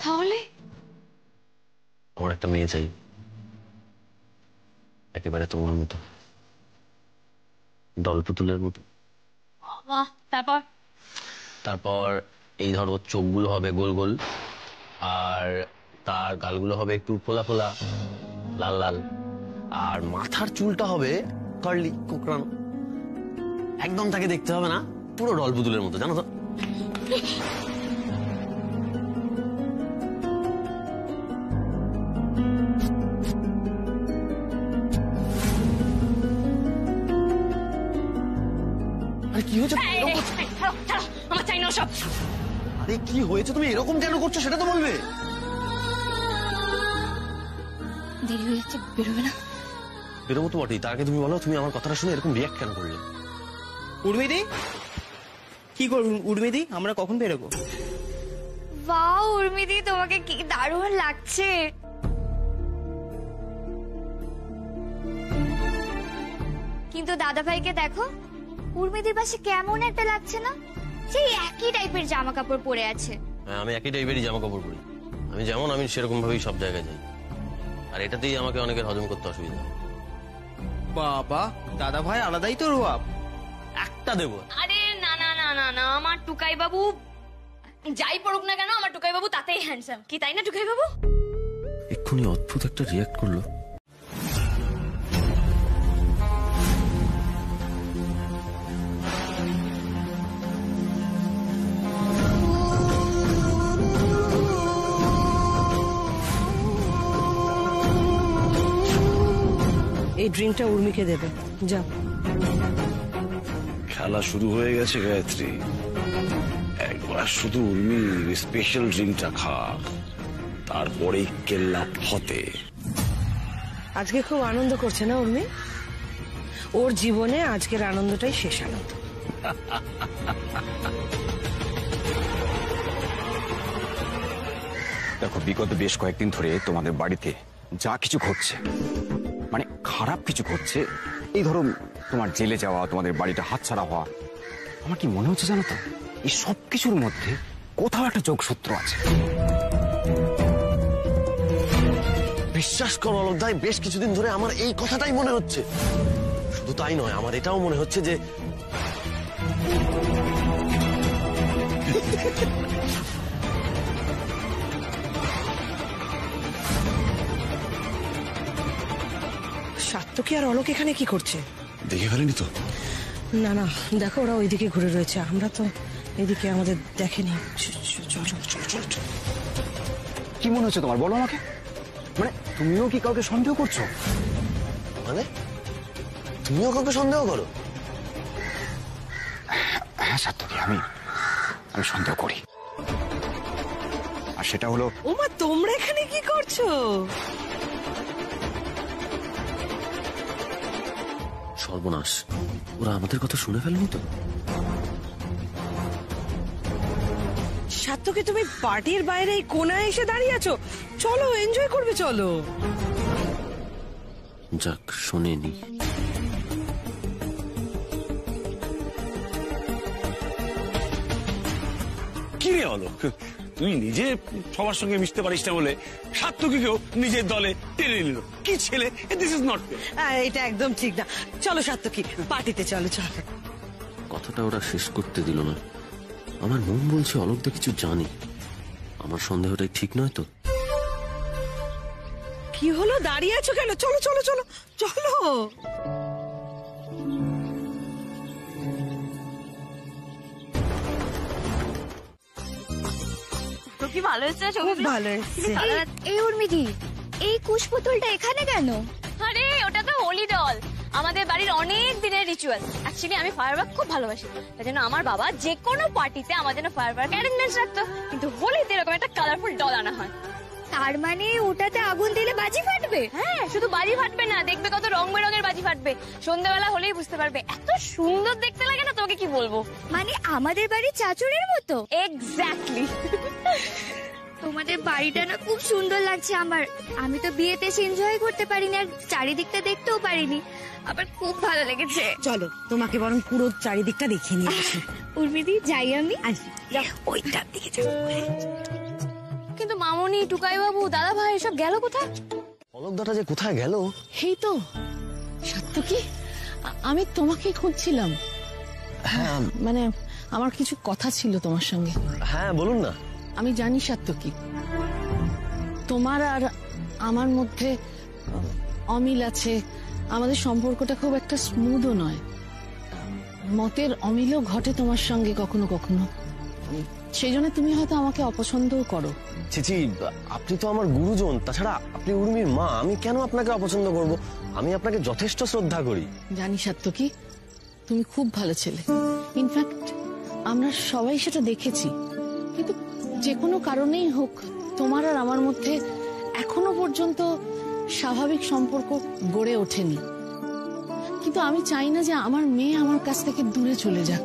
তাহলে? আমার একটা মেয়ে চাই, একেবারে তোমার মতো, দল পুতুলের মতো। তারপর? তারপর এই ধরো, চোখগুলো হবে গোল গোল, আর তার গালগুলো হবে একটু ফোলা ফোলা, লাল লাল, আর মাথার চুলটা হবে কার্লি, কোকড়ানো। একদম তাকে দেখতে হবে না, পুরো ডল পুতুলের মতো, জানো তো। আরে কি হয়েছে? আমার চাই না সব। আরে কি হয়েছে? তুমি এরকম কেন করছো সেটা তো বলবে। দেরি হয়ে যাচ্ছে, বেরোবে না? বেরোবো তো বটেই, তার আগে তুমি বলো তুমি আমার কথাটা শুনে এরকম রিয়াক্ট কেন করলে? উর্মিদি, কি করুন উর্মিদি, আমরা কখন বেরোবো? বাহ উর্মিদি, তোমাকে কি দারুণ লাগছে। কিন্তু দাদা ভাইকে দেখো, উর্মিদির পাশে কেমন একটা লাগছে না? সেই একই টাইপের জামা কাপড় পরে আছে। হ্যাঁ, আমি একই টাইপেরই জামা কাপড় পরি। আমি যেমন আমি সেরকম ভাবেই সব জায়গায় যাই, আর এটাতেই আমাকে অনেকের হজম করতে অসুবিধা। বাবা, দাদা ভাই আলাদাই তো রোয়াব। একটা দেবো? আরে না না না না না, আমার টুকাই বাবু যাই পড়ুক না কেন, আমার টুকাই বাবু তাতেই হ্যান্ডসাম। কি তাই না টুকাই বাবু? এক্ষুনি অদ্ভুত একটা রিয়াক্ট করলো। এই ড্রিঙ্কটা উর্মিকে দেবে, যাও। খেলা শুরু হয়ে গেছে গায়ত্রী, একবার শুধু উর্মির স্পেশাল ড্রিঙ্কটা খা, তারপরেই কেল্লা ফতে। আজকে খুব আনন্দ করছে না উর্মি? ওর জীবনে আজকের আনন্দটাই শেষ আনন্দ। দেখো, বিগত বেশ কয়েকদিন ধরে তোমাদের বাড়িতে যা কিছু ঘটছে, মানে খারাপ কিছু ঘটছে, এই ধরো তোমার জেলে যাওয়া, তোমাদের বাড়িটা হাতছাড়া হওয়া, আমার কি মনে হচ্ছে জানো তো, এই সব কিছুর মধ্যে কোথাও একটা যোগসূত্র আছে। বিশ্বাস করো অলোকদাই, বেশ কিছুদিন ধরে আমার এই কথাটাই মনে হচ্ছে। শুধু তাই নয়, আমার এটাও মনে হচ্ছে যে সাত্তকী আর অলোক এখানে কি করছে? দেখে ফেলেনি তো? না না, দেখো ওরা ওইদিকে ঘুরে রয়েছে, আমরা তো এদিকে আমাদের দেখেনি। চল চল চল চল চল। কি মনে হচ্ছে তোমার, বলো আমাকে। মানে তুমিও কি কাউকে সন্দেহ করছো? মানে তুমিও কাউকে সন্দেহ করো? হ্যাঁ সাত্তকী, আমি সন্দেহ করি। আর সেটা হলো, ওমা তোমরা এখানে কি করছো? সর্বনাশ, ওরা আমাদের কথা শুনে ফেলেনি তো? সাত্তকী, তুমি পার্টির বাইরে এই কোনায় এসে দাঁড়িয়ে আছো, চলো এনজয় করবে, চলো। যাক, শোনেনি। কি রে অলোক, তুই নিজে সবার সঙ্গে মিশতে পারিস না বলে সাত্তকীকেও নিজের দলে টেনে নিল। কি ছেলে, দিস ইজ নট ফেয়ার। এটা একদম ঠিক না। চলো সাত্তকী, পার্টিতে চলো চলো। কথাটা ওরা শেষ করতে দিল না। আমার মন বলছে অলোকদা কিছু জানি। আমার সন্দেহটাই ঠিক নয় তো? কি হলো, দাঁড়িয়ে আছো কেন? চলো চলো চলো চলো। তো কি ভালো হচ্ছে না? খুব ভালো হচ্ছে। এই উর্মিদি, এই কুশ পুতুলটা এখানে কেন? আরে ওটা তো হোলি ডল, আমাদের বাড়ির অনেক দিনের রিচুয়াল। অ্যাকচুয়ালি আমি ফায়ারওয়ার্ক খুব ভালোবাসি, তাই জন্য আমার বাবা যে কোনো পার্টিতে আমার জন্য ফায়ারওয়ার্ক অ্যারেঞ্জমেন্ট রাখতো, কিন্তু হোলিতে এরকম একটা কালারফুল ডল আনা হয়। তার মানে ওটাতে আগুন দিলে বাজি ফাটবে? হ্যাঁ, শুধু বাজি ফাটবে না, দেখবে কত রং বেরঙের বাজি ফাটবে। সন্ধ্যাবেলা হলেই বুঝতে পারবে, এত সুন্দর দেখতে লাগে না, তোমাকে কি বলবো। মানে আমাদের বাড়ির চাচুরের মতো। এক্স্যাক্টলি। তোমাদের বাড়িটা না খুব সুন্দর লাগছে আমার। আমি তো বিয়েতে এনজয় করতে পারিনি, আর চারিদিকটা দেখতেও পারিনি, আবার খুব ভালো লেগেছে। চলো তোমাকে বরং পুরো চারিদিকটা দেখিয়ে নিয়ে আসি। উর্মিদি, যাই আমি? ওইটার দিকে যাবো। কিন্তু মামনি, টুকাই বাবু, দাদা ভাই এসব গেল কোথায়? অলোকদাটা যে কোথায় গেল। এই তো সাত্তকী, আমি তোমাকেই খুঁজছিলাম। হ্যাঁ, মানে আমার কিছু কথা ছিল তোমার সঙ্গে। হ্যাঁ বলুন না। আমি জানি সাত্তকী, তোমার আর আমার মধ্যে অমিল আছে, আমাদের সম্পর্কটা খুব একটা স্মুথও নয়। মতের অমিলও ঘটে তোমার সঙ্গে কখনো কখনো, সেই জন্য তুমি হয়তো আমাকে অপছন্দও করো। চিচি, আপনি তো আমার গুরুজন, তাছাড়া আপনি উর্মির মা, আমি কেন আপনাকে অপছন্দ করব? আমি আপনাকে যথেষ্ট শ্রদ্ধা করি। জানি সাত্তকী, তুমি খুব ভালো ছেলে, ইনফ্যাক্ট আমরা সবাই সেটা দেখেছি। কিন্তু যে কোনো কারণেই হোক, তোমার আর আমার মধ্যে এখনো পর্যন্ত স্বাভাবিক সম্পর্ক গড়ে ওঠেনি, কিন্তু আমি চাই না যে আমার মেয়ে আমার কাছ থেকে দূরে চলে যাক।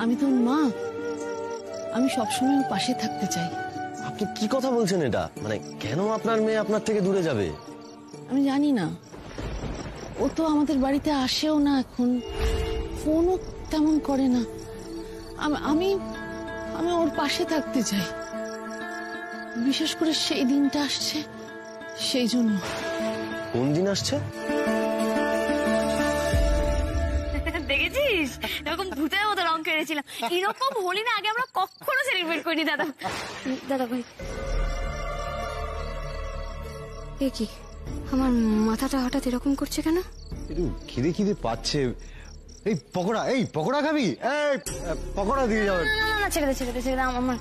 আমি তো ওর মা, আমি সবসময় ওর পাশে থাকতে চাই। আপনি কি কথা বলছেন এটা? মানে কেন আপনার মেয়ে আপনার থেকে দূরে যাবে? আমি জানি না, ও তো আমাদের বাড়িতে আসেও না, এখন ফোনও তেমন করে না। আমি আমি ওর পাশে থাকতে চাই, বিশেষ করে সেই দিনটা আসছে সেই জন্য। কোন দিন আসছে? দেখেছিস এরকম ভূতের মতো রং কেড়েছিলাম। এরকম হোলি না আগে আমরা কখনো সেলিব্রেট করিনি দাদা। দাদা ভাই এ কি, আমার মাথাটা হঠাৎ এরকম করছে কেন? একটু খিদে খিদে পাচ্ছে। এই পকোড়া খাবি? এই পকোড়া দিয়ে যাবে। না ছেড়ে দে আমার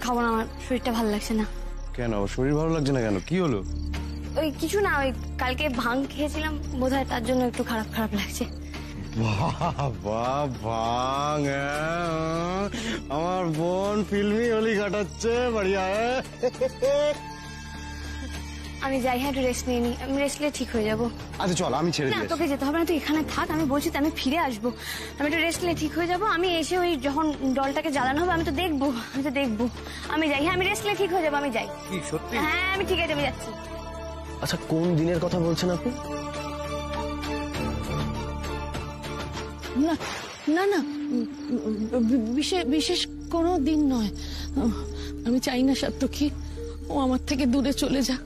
খাবো না, আমার শরীরটা ভালো লাগছে না। কেন শরীর ভালো লাগছে না কেন? কি হলো? ওই কিছু না, ওই কালকে ভাং খেয়েছিলাম বোধহয়, তার জন্য একটু খারাপ লাগছে। ভাং, আমার বোন ফিল্মি হোলি কাটাচ্ছে, বাড়িয়া। আমি যাই, হ্যাঁ একটু রেস্ট নিয়ে নি, আমি রেস্ট নিলে ঠিক হয়ে যাবো। আচ্ছা চল, আমি ছেড়ে না দিই। তোকে যেতে হবে না, তুই এখানে থাক, আমি বলছি তো আমি ফিরে আসবো। আমি একটু রেস্ট নিলে ঠিক হয়ে যাবো। আমি এসে ওই যখন ডলটাকে জ্বালানো হবে আমি তো দেখবো। আমি যাই, হ্যাঁ আমি রেস্ট নিলে ঠিক হয়ে যাবো, আমি যাই। সত্যি? হ্যাঁ আমি ঠিক আছে, আমি যাচ্ছি। আচ্ছা কোন দিনের কথা বলছেন আপনি? না না, বিশেষ কোনো দিন নয়। আমি চাই না সাত্তকী ও আমার থেকে দূরে চলে যাক।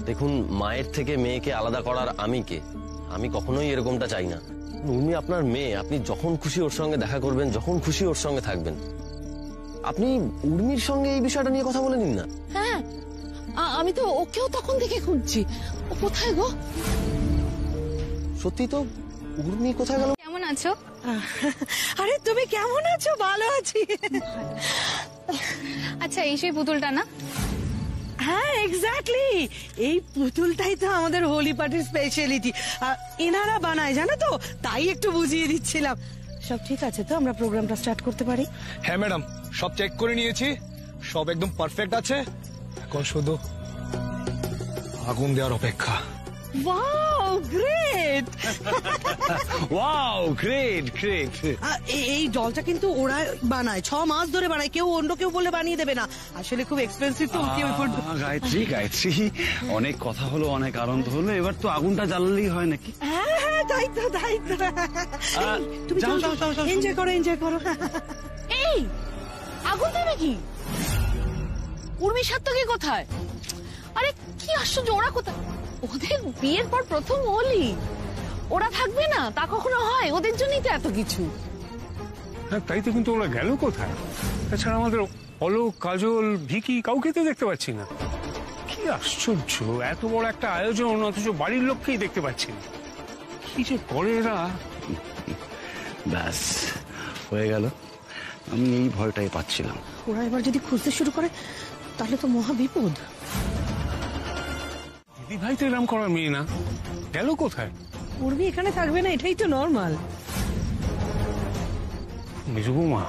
দেখুন, মায়ের থেকে মেয়েকে আলাদা করার আমি কে? আমি কখনোই এরকমটা চাই না। উর্মি আপনার মেয়ে, আপনি যখন খুশি ওর সঙ্গে দেখা করবেন, যখন খুশি ওর সঙ্গে থাকবেন। আপনি উর্মির সঙ্গে এই বিষয়টা নিয়ে কথা বলে নিন না। হ্যাঁ, আমি তো ওকেও তখন থেকে খুঁজছি। ও কোথায় গো? সত্যি তো, উর্মি কোথায় গেল? কেমন আছো? আরে তুমি কেমন আছো? ভালো আছি। আচ্ছা এই সেই পুতুলটা না? হ্যাঁ এক্স্যাক্টলি, এই পুতুলটাই তো আমাদের হোলি পার্টির স্পেশালিটি। এনারা বানায় জানো তো, তাই একটু বুঝিয়ে দিচ্ছিলাম। সব ঠিক আছে তো, আমরা প্রোগ্রামটা স্টার্ট করতে পারি? হ্যাঁ ম্যাডাম, সব চেক করে নিয়েছি, সব একদম পারফেক্ট আছে। এখন শুধু আগুন দেওয়ার অপেক্ষা। Wow great! Wow great great! এই জলটা কিন্তু ওরা বানায়, 6 মাস ধরে বানায়, কেউ অন্য কেউ বলে বানিয়ে দেবে না। আসলে খুব এক্সপেন্সিভ তো। গায়ত্রী, অনেক কথা হলো, অনেক আনন্দ হলো, এবার তো আগুনটা জ্বালালেই হয় নাকি? হ্যাঁ তাই তো। তুমি এনজয় করো। এই আগুন দেবে কি? উর্মি সাত্তকী কোথায়? আরে কি আশ্চর্য, ওরা কোথায়? ওদের বিয়ের পর প্রথম হোলি, ওরা থাকবে না তা কখনো হয়? ওদের জন্যই তো এত কিছু। হ্যাঁ তাই তো, কিন্তু ওরা গেল কোথায়? তাছাড়া আমাদের অলোক, কাজল, ভিকি কাউকে তো দেখতে পাচ্ছি না। কি আশ্চর্য, এত বড় একটা আয়োজন অথচ বাড়ির লোককেই দেখতে পাচ্ছি না। কি যে করে এরা। ব্যাস হয়ে গেল, আমি এই ভয়টাই পাচ্ছিলাম। ওরা এবার যদি খুঁজতে শুরু করে তাহলে তো মহা বিপদ। দিদি ভাই তো এরম করার মেয়ে না, গেল কোথায়? উর্মি এখানে থাকবে না, এটাই তো নর্মাল। মেজু বৌমা,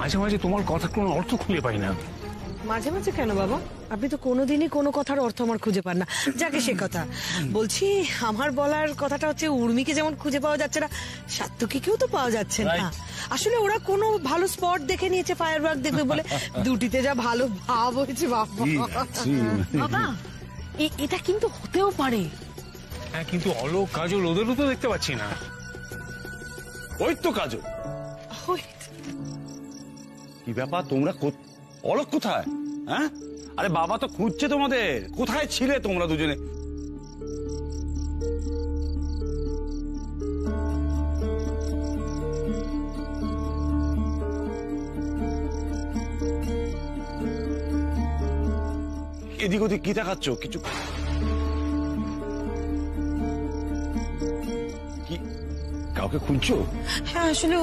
মাঝে মাঝে তোমার কথা কোনো অর্থ খুঁজে পাই না। মাঝে মাঝে কেন বাবা? আপনি তো কোনোদিনই কোনো কথার অর্থ আমার খুঁজে পান না। যাকে সে কথা বলছি, আমার বলার কথাটা হচ্ছে, উর্মিকে যেমন খুঁজে পাওয়া যাচ্ছে না, সাত্তকীকেও তো পাওয়া যাচ্ছে না। আসলে ওরা কোনো ভালো স্পট দেখে নিয়েছে ফায়ারওয়ার্ক দেখবে বলে। দুটিতে যা ভালো ভাব হয়েছে বাবা, এটা কিন্তু হতেও পারে। হ্যাঁ কিন্তু অলোক, কাজল ওদেরও তো দেখতে পাচ্ছি না। ওই তো কাজল। কি ব্যাপার, তোমরা অলোক কোথায়? হ্যাঁ, আরে বাবা তো খুঁজছে তোমাদের, কোথায় ছিলে তোমরা দুজনে? এদিক ওদিক কি দেখাচ্ছ? কিছু কি কাউকে খুঁজছো? হ্যাঁ আসলে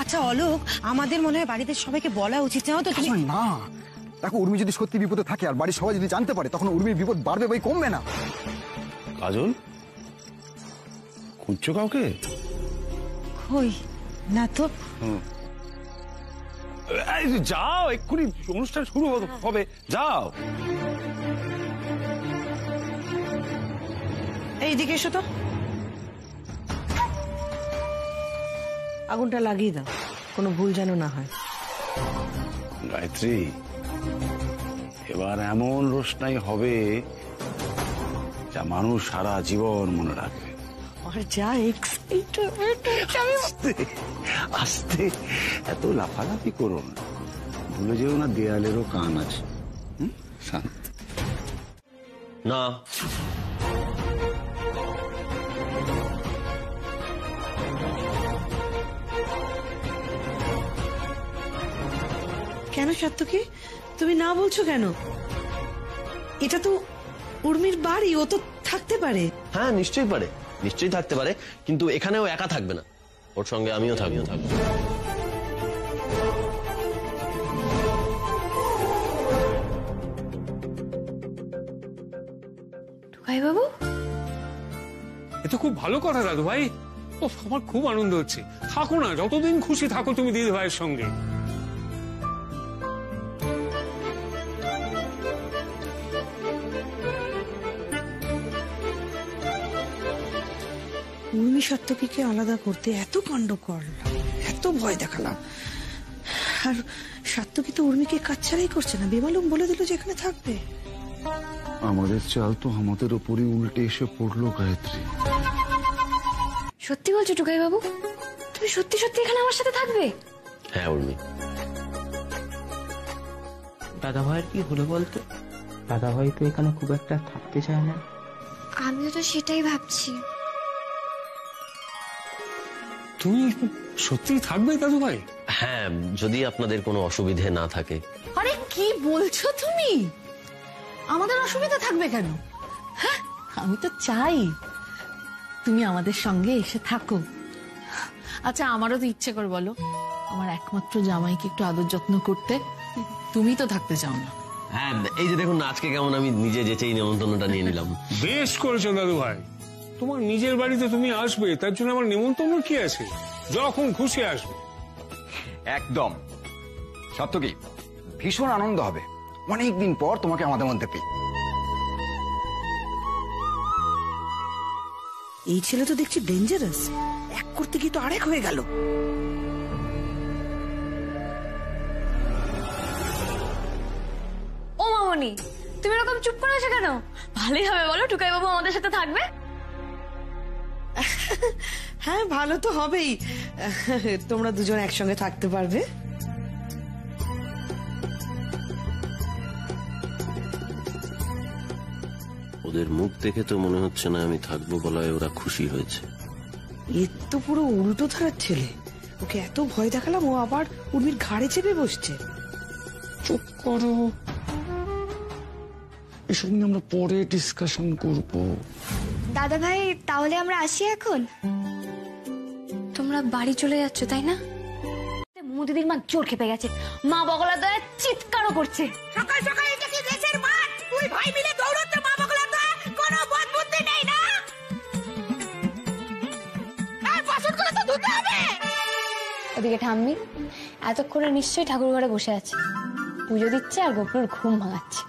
আচ্ছা অলোক, আমাদের মনে হয় বাড়িতে সবাইকে বলা উচিত, জানো তো? তুমি না দেখো, উর্মি যদি সত্যি বিপদে থাকে আর বাড়ির সবাই যদি জানতে পারে, তখন উর্মির বিপদ বাড়বে, বই কমবে না। কাজল, খুঁজছো কাউকে? কই না তো। যাও, এক্ষুনি অনুষ্ঠান শুরু হবে, যাও। এইদিকে এসো তো, আগুনটা লাগিয়ে দাও, কোনো ভুল যেন না হয়। গায়ত্রী, এবার এমন রোশনাই হবে যা মানুষ সারা জীবন মনে রাখবে। আর যা আস্তে আস্তে, এত লাফালাফি করো না, ভুলে যেও না দেয়ালেরও কান আছে। শান্ত না, কেন সাত্তকী, তুমি না বলছো কেন? এটা তো উর্মির বাড়ি, ও তো থাকতে পারে। হ্যাঁ নিশ্চয়ই পারে, নিশ্চয়ই থাকতে পারে, কিন্তু এখানেও একা থাকবে না, ওর সঙ্গে আমিও থাকবো। টুকাই বাবু, এ তো খুব ভালো কথা দাদু ভাই। ও, আমার খুব আনন্দ হচ্ছে। থাকো না, যতদিন খুশি থাকো তুমি দিদি ভাইয়ের সঙ্গে। উর্মি সাত্তকীকে আলাদা করতে এত কাণ্ড করলাম, এত ভয় দেখালাম, আর সাত্তকী তো উর্মিকে কাচ্ছাড়াই করছে না, বেমালুম বলে দিল যে এখানে থাকবে। আমাদের চাল তো আমাদের উপরই উল্টে এসে পড়লো গায়ত্রী। সত্যি বলছো টুকাই বাবু? তুমি সত্যি সত্যি এখানে আমার সাথে থাকবে? হ্যাঁ উর্মি। দাদা ভাইয়ের কি হলো বলতো? দাদা ভাই তো এখানে খুব একটা থাকতে চায় না। আমিও তো সেটাই ভাবছি। তুমি সত্যি থাকবে দাদু ভাই? হ্যাঁ, যদি আপনাদের কোনো অসুবিধে না থাকে। আরে কি বলছো তুমি? আমাদের অসুবিধা থাকবে কেন? হ্যাঁ, আমি তো চাই তুমি আমাদের সঙ্গে এসে থাকো। আচ্ছা, আমারও তো ইচ্ছে করে বলো, আমার একমাত্র জামাইকে একটু আদর যত্ন করতে। তুমি তো থাকতে চাও না। হ্যাঁ, এই যে দেখুন না, আজকে কেমন আমি নিজে যেচেই নেমন্তন্নটা নিয়ে নিলাম। বেশ করেছো দাদু ভাই, তোমার নিজের বাড়িতে তুমি আসবে, তার জন্য আমার নেমন্তন্ন কি আছে? যখন খুশি আসবে। একদম সাত্তকী, ভীষণ আনন্দ হবে অনেকদিন পর তোমাকে আমাদের মধ্যে পেয়ে। এই ছেলে তো দেখছি ডেঞ্জারাস, এক করতে গিয়ে তো আরেক হয়ে গেল। ও মামনি, তুমি এরকম চুপ করে আছো কেন? ভালোই হবে বলো, টুকাই বাবু আমাদের সাথে থাকবে। হ্যাঁ, ভালো তো হবেই, তোমরা দুজন একসঙ্গে থাকতে পারবে। ওদের মুখ দেখে তো মনে হচ্ছে না আমি থাকবো বলায় ওরা খুশি হয়েছে। এর তো পুরো উল্টো ধারার ছেলে, ওকে এত ভয় দেখালাম, ও আবার উর্মির ঘাড়ে চেপে বসছে। চুপ করো, এসব নিয়ে আমরা পরে ডিসকাশন করব। দাদা ভাই, তাহলে আমরা আসি এখন? তোমরা বাড়ি চলে যাচ্ছ তাই না? দিদির মা জোর খেপে গেছে, মা বগলা দয়া চিৎকারও করছে। সকাল সকাল এটা কি দেশের মাঠ? তুই ভাই মিলে দৌড়াচ্ছে, মা বগলা দয়া কোনো বোধ বুদ্ধি নেই না? আর বাসনগুলো তো ধুতে হবে। ওদিকে ঠাম্মি এতক্ষণে নিশ্চয়ই ঠাকুর ঘরে বসে আছে, পুজো দিচ্ছে আর গোপুর ঘুম ভাঙাচ্ছে।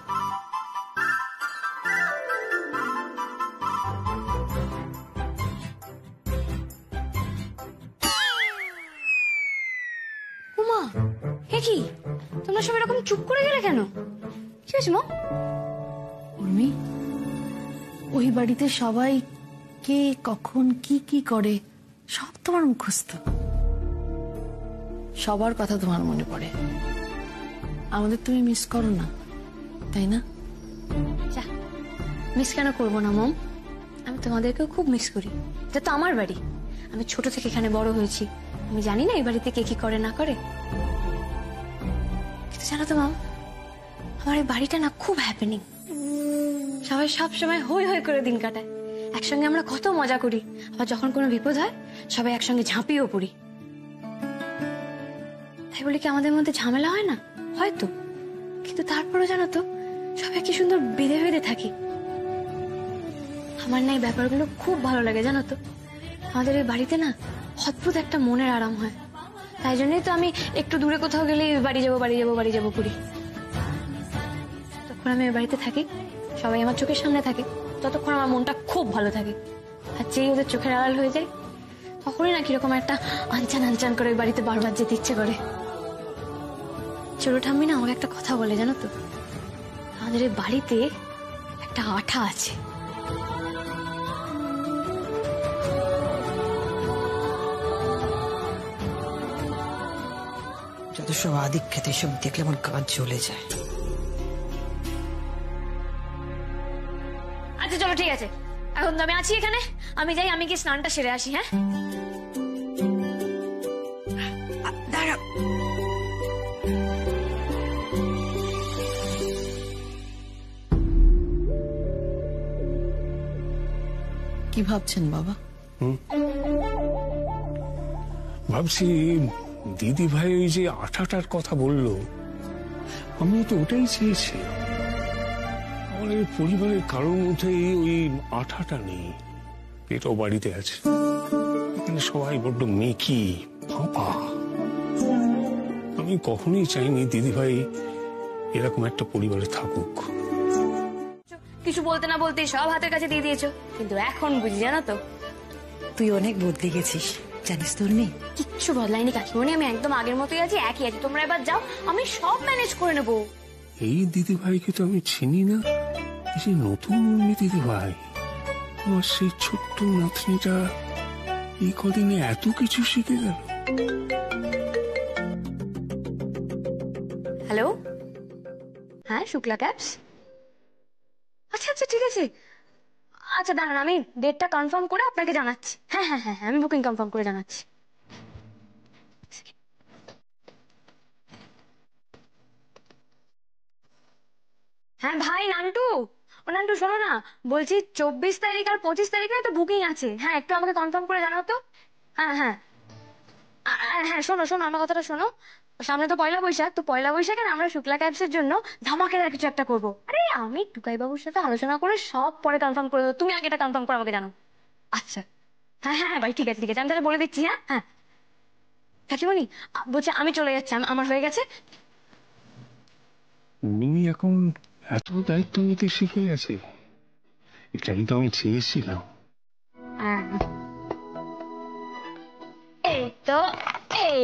উমা, হে কি, তোমরা সব এরকম চুপ করে গেলে কেন? কি হয়েছে মা? উর্মি, ওই বাড়িতে সবাই কে কখন কি কি করে সব তোমার মুখস্থ। সবার কথা তোমার মনে পড়ে, আমাদের তুমি মিস করো না, তাই না? মিস কেন করবো না মম, আমি তোমাদেরকেও খুব মিস করি। এটা তো আমার বাড়ি, আমি ছোট থেকে এখানে বড় হয়েছি, আমি জানি না এই বাড়িতে কে কি করে না করে। কিন্তু জানো তো মাম, আমার এই বাড়িটা না খুব হ্যাপেনিং। সবাই সব সময় হই হই করে দিন কাটায়, একসঙ্গে আমরা কত মজা করি, আবার যখন কোনো বিপদ হয় সবাই একসঙ্গে ঝাঁপিয়েও পড়ি। তাই বলি কি আমাদের মধ্যে ঝামেলা হয় না? হয়তো, কিন্তু তারপরও জানো তো সবাই কি সুন্দর বেঁধে বেঁধে থাকি। আমার না এই ব্যাপারগুলো খুব ভালো লাগে জানো তো। আমাদের এই বাড়িতে না অদ্ভুত একটা মনের আরাম হয়, তাই জন্যই তো আমি একটু দূরে কোথাও গেলে বাড়ি যাবো বাড়ি যাবো বাড়ি যাবো করি। তখন যতক্ষণ আমি ওই বাড়িতে থাকি সবাই আমার চোখের সামনে থাকে, ততক্ষণ আমার মনটা খুব ভালো থাকে। আর যেই ওদের চোখের আড়াল হয়ে যায় তখনই না কিরকম একটা আনচান আনচান করে ওই বাড়িতে বারবার যেতে ইচ্ছে করে। ছোট ঠাম্মি না আমাকে একটা কথা বলে, জানো তো, আমাদের এই বাড়িতে একটা আঠা আছে। যত সব আদিক খেতে সব দেখলে আমার কাজ জ্বলে যায়। আচ্ছা চলো ঠিক আছে, এখন তো আমি আছি এখানে, আমি যাই, আমি কি স্নানটা সেরে আসি। হ্যাঁ দাঁড়া, কি ভাবছেন বাবা? ভাবছি দিদি ভাই ওই যে আঠাটার কথা বললো, আমি তো ওটাই চেয়েছি। আমাদের পরিবারের কারোর মধ্যেই ওই আঠাটা নেই। এটাও বাড়িতে আছে, এখানে সবাই বড্ড মেকি ফাঁপা। আমি কখনোই চাইনি দিদি ভাই এরকম একটা পরিবারে থাকুক। কিছু বলতে না বলতে সব হাতের কাছে দিয়ে দিয়েছো, কিন্তু এখন বুঝি জানো তো তুই অনেক বদলে গেছিস, জানিস তোর মেয়ে। কিচ্ছু বদলাইনি কাকিমণি, আমি একদম আগের মতোই আছি, একই আছি। তোমরা এবার যাও, আমি সব ম্যানেজ করে নেবো। এই দিদি ভাইকে তো আমি চিনি না, এই যে নতুন উর্মি দিদি ভাই, আমার সেই ছোট্ট নাতনিটা এই কদিনে এত কিছু শিখে গেল। হ্যালো, হ্যাঁ শুক্লা ক্যাবস। আচ্ছা আচ্ছা ঠিক আছে, আচ্ছা দাঁড়ান আমি ডেটটা কনফার্ম করে আপনাকে জানাচ্ছি। হ্যাঁ হ্যাঁ হ্যাঁ আমি বুকিং কনফার্ম করে জানাচ্ছি। হ্যাঁ ভাই নান্টু, ও নান্টু শোনো না, বলছি 24 তারিখ আর 25 তারিখে তো বুকিং আছে। হ্যাঁ একটু আমাকে কনফার্ম করে জানাও তো। হ্যাঁ হ্যাঁ হ্যাঁ শোনো শোনো আমার কথাটা শোনো, সামনে তো পয়লা বৈশাখ, তো পয়লা বৈশাখে আমরা শুক্লা ক্যাবসের জন্য ধামাকেদার কিছু একটা করবো। আরে আমি টুকাই বাবুর সাথে আলোচনা করে সব পরে কনফার্ম করে দেবো, তুমি আগে এটা কনফার্ম করে আমাকে জানো। আচ্ছা হ্যাঁ হ্যাঁ হ্যাঁ ভাই ঠিক আছে ঠিক আছে, আমি তাহলে বলে দিচ্ছি। হ্যাঁ হ্যাঁ কাকিমণি বলছি আমি চলে যাচ্ছি, আমার হয়ে গেছে। উনি এখন এত দায়িত্ব নিতে শিখে গেছে, এটাই তো আমি চেয়েছিলাম। এই তো এই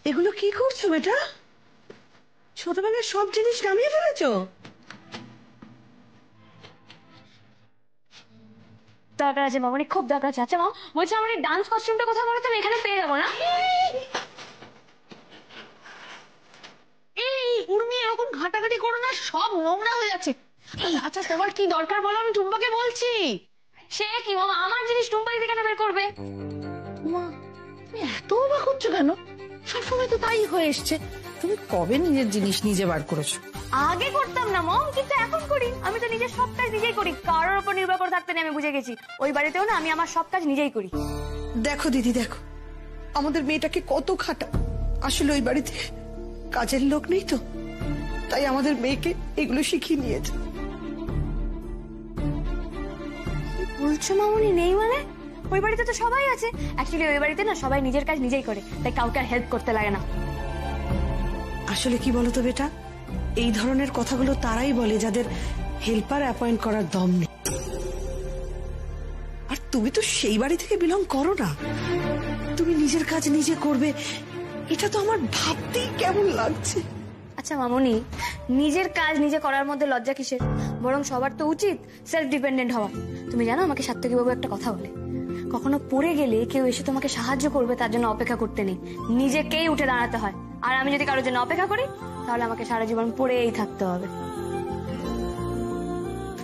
এগুলো কি করছো বেটা? ছোটবেলার সব জিনিস নামিয়ে ফেলেছো? দরকার আছে মামনি, খুব দরকার আছে। আচ্ছা মা বলছি আমার এই ডান্স কস্টিউমটা কোথাও বলো তো, আমি এখানে পেয়ে যাবো না? এই উর্মি এরকম ঘাটাঘাটি করো না, সব নোংরা হয়ে যাচ্ছে। আচ্ছা তোমার কি দরকার বলো, আমি টুম্পাকে বলছি। সে কি মামা, আমার জিনিস টুম্পা দিদি কেন বের করবে? মা তুমি এত অবাক হচ্ছ কেন? সবসময় তো তাই হয়ে এসছে। তুমি কবে নিজের জিনিস নিজে বার করেছো? আগে করতাম না মম, কিন্তু এখন করি। আমি তো নিজের সব কাজ নিজেই করি, কারোর উপর নির্ভর করে থাকতে নেই। আমি বুঝে গেছি, ওই বাড়িতেও না আমি আমার সব কাজ নিজেই করি। দেখো দিদি দেখো, আমাদের মেয়েটাকে কত খাটা। আসলে ওই বাড়িতে কাজের লোক নেই তো, তাই আমাদের মেয়েকে এগুলো শিখিয়ে নিয়েছে। বলছো মামনি নেই মানে? ওই বাড়িতে তো সবাই আছে। অ্যাকচুয়ালি ওই বাড়িতে না সবাই নিজের কাজ নিজেই করে, তাই কাউকে আর হেল্প করতে লাগে না। আসলে কি বলতো বেটা, এই ধরনের কথাগুলো তারাই বলে যাদের হেল্পার অ্যাপয়েন্ট করার দম নেই। আর তুমি তো সেই বাড়ি থেকে বিলং করো না, তুমি নিজের কাজ নিজে করবে, এটা তো আমার ভাবতেই কেমন লাগছে। আচ্ছা মামনি, নিজের কাজ নিজে করার মধ্যে লজ্জা কিসের? বরং সবার তো উচিত সেলফ ডিপেন্ডেন্ট হওয়া। তুমি জানো আমাকে সাত্তকী বাবু একটা কথা বলে, কখনো পড়ে গেলে কেউ এসে তোমাকে সাহায্য করবে তার জন্য অপেক্ষা করতে নেই, নিজেকেই উঠে দাঁড়াতে হয়। আর আমি যদি কারোর জন্য অপেক্ষা করি তাহলে আমাকে সারা জীবন পড়েই থাকতে হবে।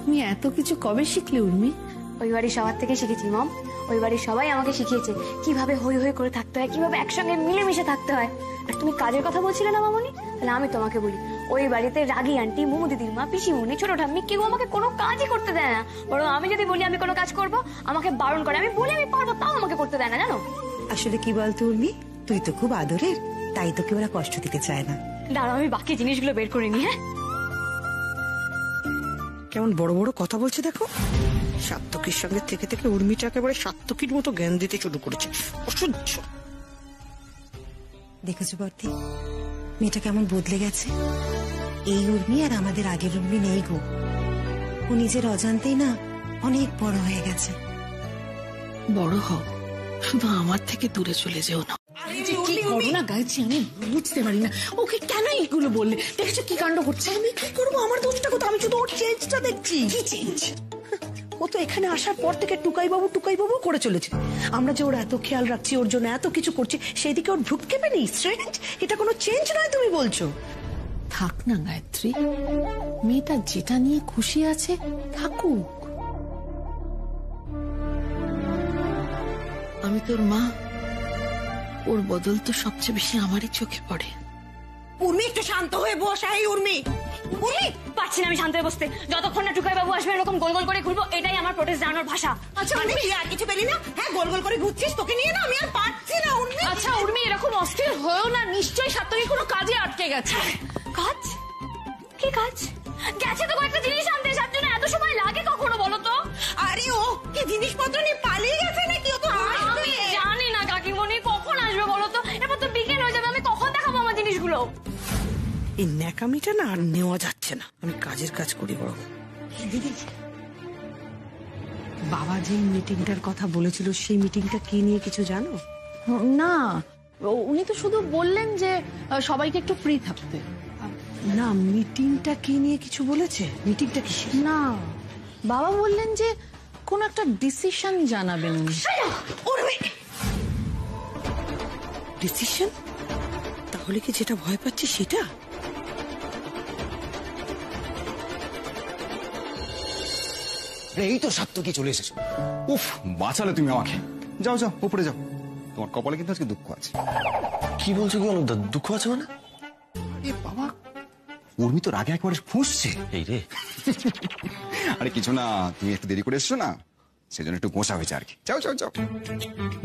তুমি এত কিছু কবে শিখলে উর্মি? ওই বাড়ির সবার থেকে শিখেছি মম। ওই বাড়ির সবাই আমাকে শিখিয়েছে কিভাবে হই হই করে থাকতে হয়, কিভাবে একসঙ্গে মিলেমিশে থাকতে হয়। আর তুমি কাজের কথা বলছিলে না মামনি, তাহলে আমি তোমাকে বলি, ওই বাড়িতে রাগী আন্টি, মোমো দিদির মা, পিসিমণি, ছোট ঠাম্মি কেউ আমাকে কোনো কাজই করতে দেয় না। বরং আমি যদি বলি আমি কোনো কাজ করব, আমাকে বারণ করে। আমি বলি আমি পারবো, তাও আমাকে করতে দেয় না, জানো? আসলে কি বলতো উর্মি, তুই তো খুব আদরের, তাই তোকে ওরা কষ্ট দিতে চায় না। দাঁড়াও আমি বাকি জিনিসগুলো বের করে নি। হ্যাঁ কেমন বড় বড় কথা বলছে দেখো। সাত্তকীর সঙ্গে থেকে থেকে উর্মিটা একেবারে সাত্তকীর মতো জ্ঞান দিতে শুরু করেছে। অসহ্য। দেখেছো বর্তি, মেয়েটা কেমন বদলে গেছে। এই উর্মি আর আমাদের আগের উর্মি নেই গো। ও নিজের অজান্তেই না অনেক বড় হয়ে গেছে। বড় হও, শুধু আমার থেকে দূরে চলে যেও না। কি করো না গাইছি, আমি বুঝতে পারি না ওকে কেন এইগুলো বললে। দেখেছো কি কাণ্ড করছে। আমি কি করবো, আমার দোষটা কোথায়? আমি শুধু ওর চেঞ্জটা দেখছি। কি চেঞ্জ? ও তো এখানে আসার পর থেকে টুকাই বাবু করে চলেছে। আমরা যে ওর এত খেয়াল রাখছি, ওর জন্য এত কিছু করছি, সেই দিকে ওর ভ্রুক্ষেপে নেই। স্ট্রেঞ্জ, এটা কোনো চেঞ্জ নয় তুমি বলছো। থাক না গায়ত্রী, মেয়েটা যেটা নিয়ে খুশি আছে থাকুক। আমি তোর মা, ওর বদল তো সবচেয়ে বেশি আমারই চোখে পড়ে। উর্মি একটু শান্ত হয়ে বস। এই উর্মি, উর্মি, পাচ্ছি না আমি শান্ত হয়ে বসতে। যতক্ষণ না টুকাই বাবু আসবে এরকম গোল গোল করে ঘুরবো, এটাই আমার প্রোটেস্ট জানানোর ভাষা। আচ্ছা উর্মি, আর কিছু পেলি না? হ্যাঁ, গোল গোল করে ঘুরছিস, তোকে নিয়ে না আমি আর পারছি না উর্মি। আচ্ছা উর্মি, এরকম অস্থির হয়েও না, নিশ্চয়ই সাত্তরী কোনো কাজে আটকে গেছে। কাজ? কি কাজ? গেছে তো কয়েকটা জিনিস আনতে, যার জন্য এত সময় লাগে কখনো বলো তো? আরে ও কি জিনিসপত্র নিয়ে পালিয়ে গেছে নাকি? ও তো আমি জানি না কাকিমণি কখন আসবে বলো তো। এবার তো বিকেল হয়ে যাবে, আমি কখন দেখাবো আমার জিনিসগুলো? এই ন্যাকামিটা না আর নেওয়া যাচ্ছে না। আমি কাজের কাজ করি বড়। দিদি, বাবা যে মিটিংটার কথা বলেছিল, সেই মিটিংটা কি নিয়ে কিছু জানো? না, উনি তো শুধু বললেন যে সবাইকে একটু ফ্রি থাকতে। না, মিটিংটা কি নিয়ে কিছু বলেছে? মিটিংটা কি? না, বাবা বললেন যে কোন একটা ডিসিশন জানাবেন উনি। ডিসিশন? তাহলে কি যেটা ভয় পাচ্ছি সেটা? এই তো সাত্তকী চলে এসেছো। উফ, বাঁচালে তুমি আমাকে। যাও যাও, উপরে যাও। তোমার কপালে কিন্তু আজকে দুঃখ আছে। কি বলছো কি অলকদা? দুঃখ আছে মানে? আরে বাবা, উর্মি তো রাগে একবারে ফুঁসছে। এই রে। আরে কিছু না, তুমি একটু দেরি করে এসছো না, সেজন্য একটু গোসা হয়েছে আর কি। যাও যাও যাও।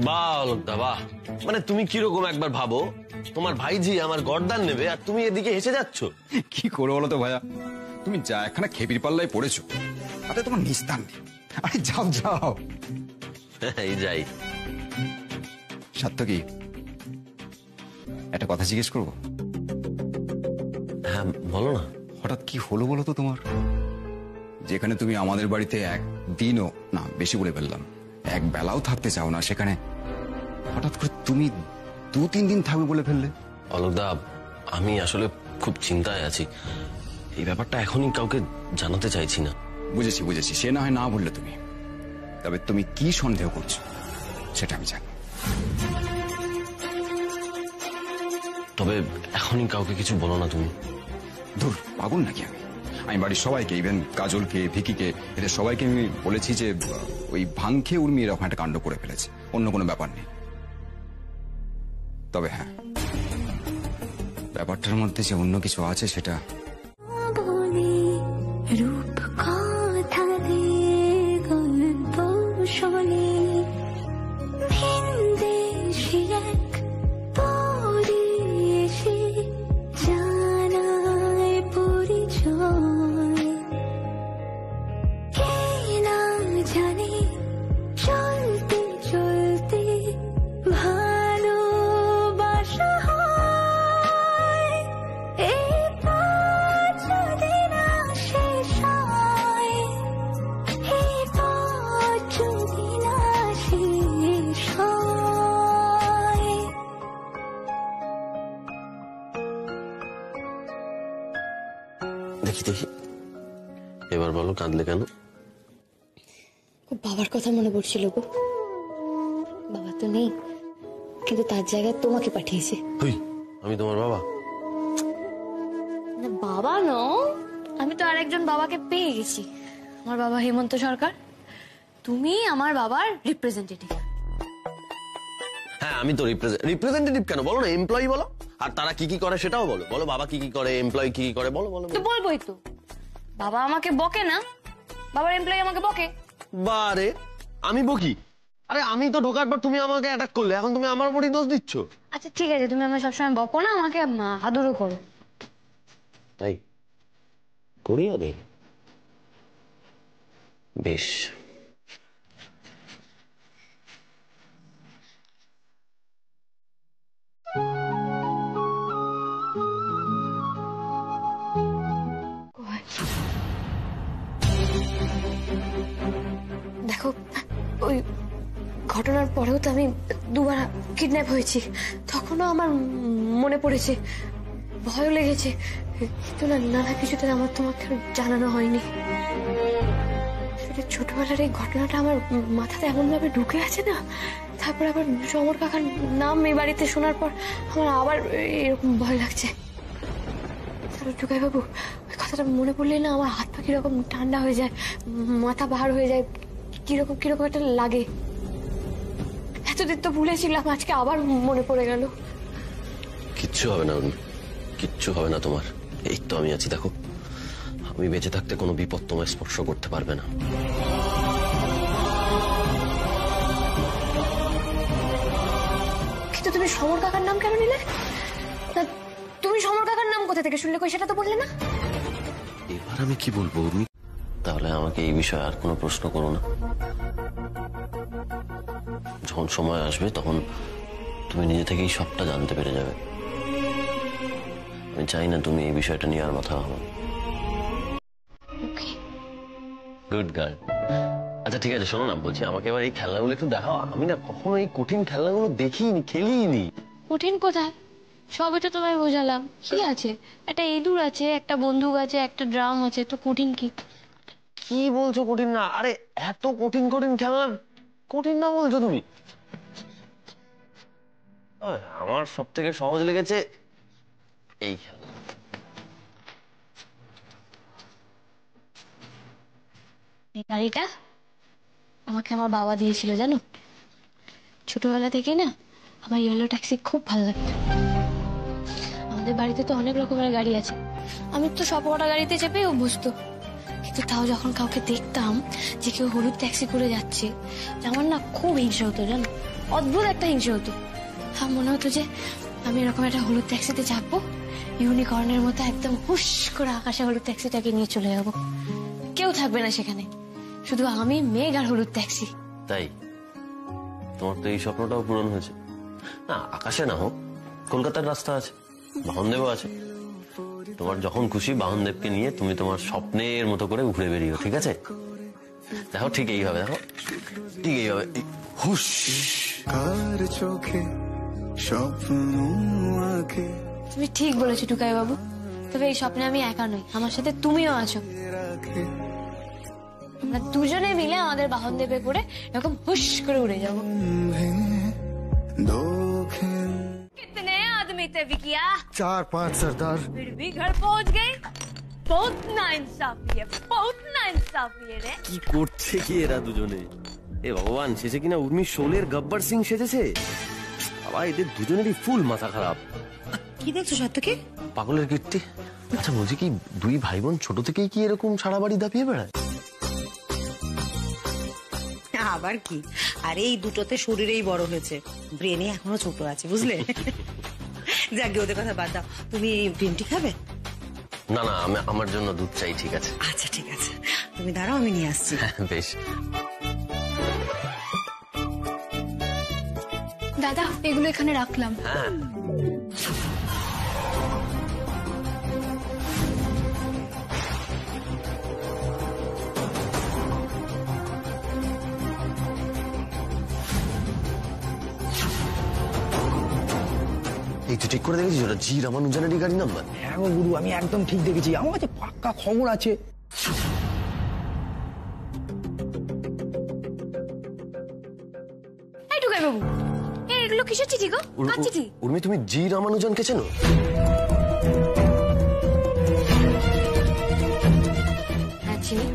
বাহ অলকদা বাহ, মানে তুমি কিরকম একবার ভাবো, তোমার ভাইজি আমার গর্দান নেবে আর তুমি এদিকে হেসে যাচ্ছ। কি করে বলো তো ভাইয়া, তুমি যা একখানা খেপির পাল্লায় পড়েছো, তাতে তোমার নিস্তার নেই। আরে যাও যাও। এই যাই। সাত্তকী, একটা কথা জিজ্ঞেস করবো? হ্যাঁ বলো না। হঠাৎ কি হলো বলো তো তোমার? যেখানে তুমি আমাদের বাড়িতে একদিনও, না বেশি বলে ফেললাম, এক বেলাও থাকতে চাও না, সেখানে হঠাৎ করে তুমি 2-3 দিন থাকবে বলে ফেললে। অলকদা, আমি আসলে খুব চিন্তায় আছি। এই ব্যাপারটা এখনই কাউকে জানাতে চাইছি না। বুঝেছি বুঝেছি, সে না হয় না বললে তুমি, তবে তুমি কি সন্দেহ করছো সেটা আমি জানি। তবে এখনই কাউকে কিছু বলো না তুমি। ধুর, পাগল নাকি আমি বাড়ির সবাইকে, ইভেন কাজলকে, ভিকিকে, এদের সবাইকে আমি বলেছি যে ওই ভাং খেয়ে উর্মি এরকম একটা কাণ্ড করে ফেলেছে, অন্য কোনো ব্যাপার নেই। তবে হ্যাঁ, ব্যাপারটার মধ্যে যে অন্য কিছু আছে সেটা। রূপ কথা গল্প শোনে ভিনদেশি এক পরিবেশে জানায় পরিচয়। কে না জানে চলতে চলতে ভালোবাসা হয়। এই পথ যদি না শেষ হয়, এই পথ যদি না শেষ হয়। দেখি দেখি, এবার বলো কাঁদলে কেন? বাবার কথা মনে পড়ছিল গো। বাবা তো নেই, কিন্তু তার জায়গায় তোমাকে পাঠিয়েছে। আমি তোমার বাবা? না বাবা ন, আমি তো আরেকজন বাবাকে পেয়ে গেছি। আমার বাবা হেমন্ত সরকার, তুমি আমার বাবার রিপ্রেজেন্টেটিভ। হ্যাঁ আমি তো রিপ্রেজেন্টেটিভ কেন বলো না, এমপ্লয়ি বলো। আর তারা কি কি করে সেটাও বলো। বলো বাবা কি কি করে, এমপ্লয়ি কি কি করে, বলো বলো। তো বলবোই তো, বাবা আমাকে বকে না, বাবার এমপ্লয়ি আমাকে বকে। বারে আমি বকি? আরে আমি তো ঢোকার পর তুমি আমাকে অ্যাটাক করলে, এখন তুমি আমার উপরই দোষ দিচ্ছ। আচ্ছা ঠিক আছে, তুমি আমাকে সবসময় বকো না, আমাকে আদরও করো। তাই করি আদর? বেশ। দেখো ওই ঘটনার পরেও তো আমি দুবার কিডন্যাপ হয়েছি, তখনও আমার মনে পড়েছে, ভয়ও লেগেছে, কিন্তু নানা কিছুতে আমার তোমাকে জানানো হয়নি। ছোটবেলার এই ঘটনাটা আমার মাথাতে এমন ভাবে ঢুকে আছে না, তারপর আবার সমর কাকার নাম এই বাড়িতে শোনার পর আমার আবার এরকম ভয় লাগছে। টুকাই বাবু, ওই কথাটা মনে পড়লেই না আমার হাত পা কিরকম ঠান্ডা হয়ে যায়, মাথা ভার হয়ে যায়, কিরকম কিরকম একটা লাগে। এতদিন তো ভুলেছিলাম, আজকে আবার মনে পড়ে গেল। কিচ্ছু হবে না উর্মি, কিচ্ছু হবে না তোমার। এই তো আমি আছি, দেখো আমি বেঁচে থাকতে কোনো বিপদ তোমায় স্পর্শ করতে পারবে না। কিন্তু তুমি সমর কাকার নাম কেন নিলে? তুমি সমর কাকার নাম কোথা থেকে শুনলে? কই সেটা তো বললে না। এবার আমি কি বলবো উর্মি? তাহলে আমাকে এই বিষয়ে আর কোনো প্রশ্ন করো না। যখন সময় আসবে তখন তুমি নিজে থেকেই সবটা জানতে পেরে যাবে। আমি চাই না তুমি এই বিষয়টা নিয়ে আর মাথা ঘামাও। Good girl. আচ্ছা ঠিক আছে, শোনো না, বলছি আমাকে এবার এই খেলনাগুলো একটু দেখাও। আমি না কখনো এই কঠিন খেলনাগুলো দেখিনি, খেলিনি। কঠিন কোথায়? সবই তো তোমায় বোঝালাম। কি আছে? একটা ইঁদুর আছে, একটা বন্দুক আছে, একটা ড্রাম আছে, তো কঠিন কি? কি বলছো কঠিন না? আরে এত কঠিন কঠিন খেলনা কঠিন না বলছো তুমি? আমার সব থেকে সহজ লেগেছে এই খেলনা। এই গাড়িটা আমাকে আমার বাবা দিয়েছিল জানো। ছোটবেলা থেকে না আমার ইয়েলো ট্যাক্সি খুব ভালো লাগতো। আমাদের বাড়িতে তো অনেক রকমের গাড়ি আছে, আমি তো সব কটা গাড়িতে চেপে অভ্যস্ত। কিন্তু তাও যখন কাউকে দেখতাম যে কেউ হলুদ ট্যাক্সি করে যাচ্ছে, আমার না খুব হিংসা হতো জানো, অদ্ভুত একটা হিংসা হতো। আর মনে হতো যে আমি এরকম একটা হলুদ ট্যাক্সিতে চাপবো, ইউনিকর্নের মতো একদম হুশ করে আকাশে হলুদ ট্যাক্সিটাকে নিয়ে চলে যাবো, কেউ থাকবে না সেখানে, শুধু আমি, মেঘ আর হলুদ ট্যাক্সি। তাই তোমার তো এই স্বপ্নটাও পূরণ হয়েছে। না আকাশে না হোক, কলকাতার রাস্তা আছে, বাহনদেবও আছে। তোমার যখন খুশি বাহনদেবকে নিয়ে তুমি তোমার স্বপ্নের মতো করে ঘুরে বেরিও, ঠিক আছে? দেখো ঠিক এই হবে, দেখো ঠিক এই হবে, হুশ। তুমি ঠিক বলেছো টুকাই বাবু, তবে এই স্বপ্নে আমি একা নই, আমার সাথে তুমিও আছো। আমরা দুজনে মিলে আমাদের বাহনদেবে করে এরকম হুশ করে উড়ে যাবো। कितने आदमी थे विकिया? 4-5 सरदार। फिर भी घर पहुंच गए। बहुत नाइंसाफी है, बहुत नाइंसाफी है रे। কি করছে কি এরা দুজনে? এ ভগবান, শেষে কিনা উর্মি শোলের গব্বর সিং সেজেছে। বাবা, এদের দুজনেরই ফুল মাথা খারাপ। কি দেখছো সত্যকে? পাগলের কীর্তি। আচ্ছা বলছি কি, দুই ভাই বোন ছোট থেকেই কি এরকম সারা বাড়ি দাপিয়ে বেড়ায়? আবার কি, আরে এই দুটোতে শরীরেই বড় হয়েছে, ব্রেনে এখনো ছোট আছে, বুঝলে? যাকে ওদের কথা বাদ দাও, তুমি গ্রিন টি খাবে? না না, আমি আমার জন্য দুধ চাই। ঠিক আছে আচ্ছা ঠিক আছে, তুমি দাঁড়াও, আমি নিয়ে আসছি। বেশ। দাদা এগুলো এখানে রাখলাম। হ্যাঁ এই তো ঠিক করে দেখেছিস, ওটা জি রামানুজানেরই গাড়ি নাম্বার। হ্যাঁ গো গুরু, আমি একদম ঠিক দেখেছি, আমার কাছে পাক্কা খবর আছে। এই টুকাই বাবু, এগুলো কিসের চিঠি গো? কার চিঠি? উর্মি, তুমি জি রামানুজনকে চেনো? হ্যাঁ চিনি।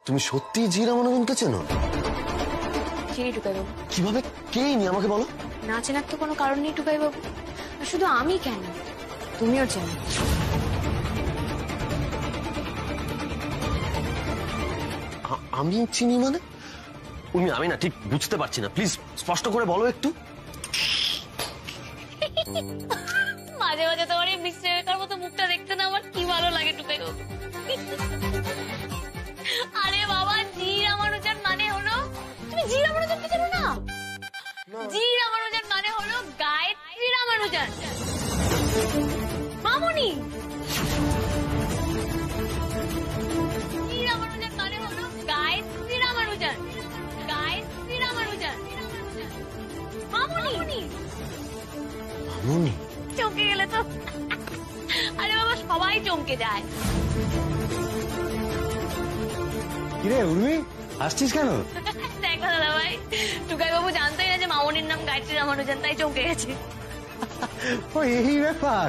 তুমি সত্যি জি রামানুজনকে চেনো? চিনি টুকাই বাবু। কিভাবে, কে নি আমাকে বলো। না চেনার তো কোনো কারণ নেই টুকাই বাবু, আর শুধু আমি কেন, তুমিও চেনো। আমি চিনি মানে? উর্মি, আমি না ঠিক বুঝতে পারছি না, প্লিজ স্পষ্ট করে বলো একটু। মাঝে মাঝে তোমার এই বিশ্লেষকের মতো মুখটা দেখতে না আমার কি ভালো লাগে টুকাই বাবু। আরে বাবা, জি রামানুজন মানে হলো, তুমি জি রামানুজনকে চেনো না? জি রামানুজন মানে হলো গায়ত্রী রামানুজন, মামুনি। কি রামানুজন মানে হলো গায়ত্রী রামানুজন। গায়ত্রী রামানুজন। মামুনি। মামুনি? চমকে গেলে তো। আরে বাবা সবাই চমকে যায়। কিরে উর্মি, আসছিস কেন? দেখো দাদা ভাই, টুকাই বাবু জানতেই না যে মামুনির নাম গায়ত্রী রামানুজন, তাই চমকে গেছে। ও এই ব্যাপার।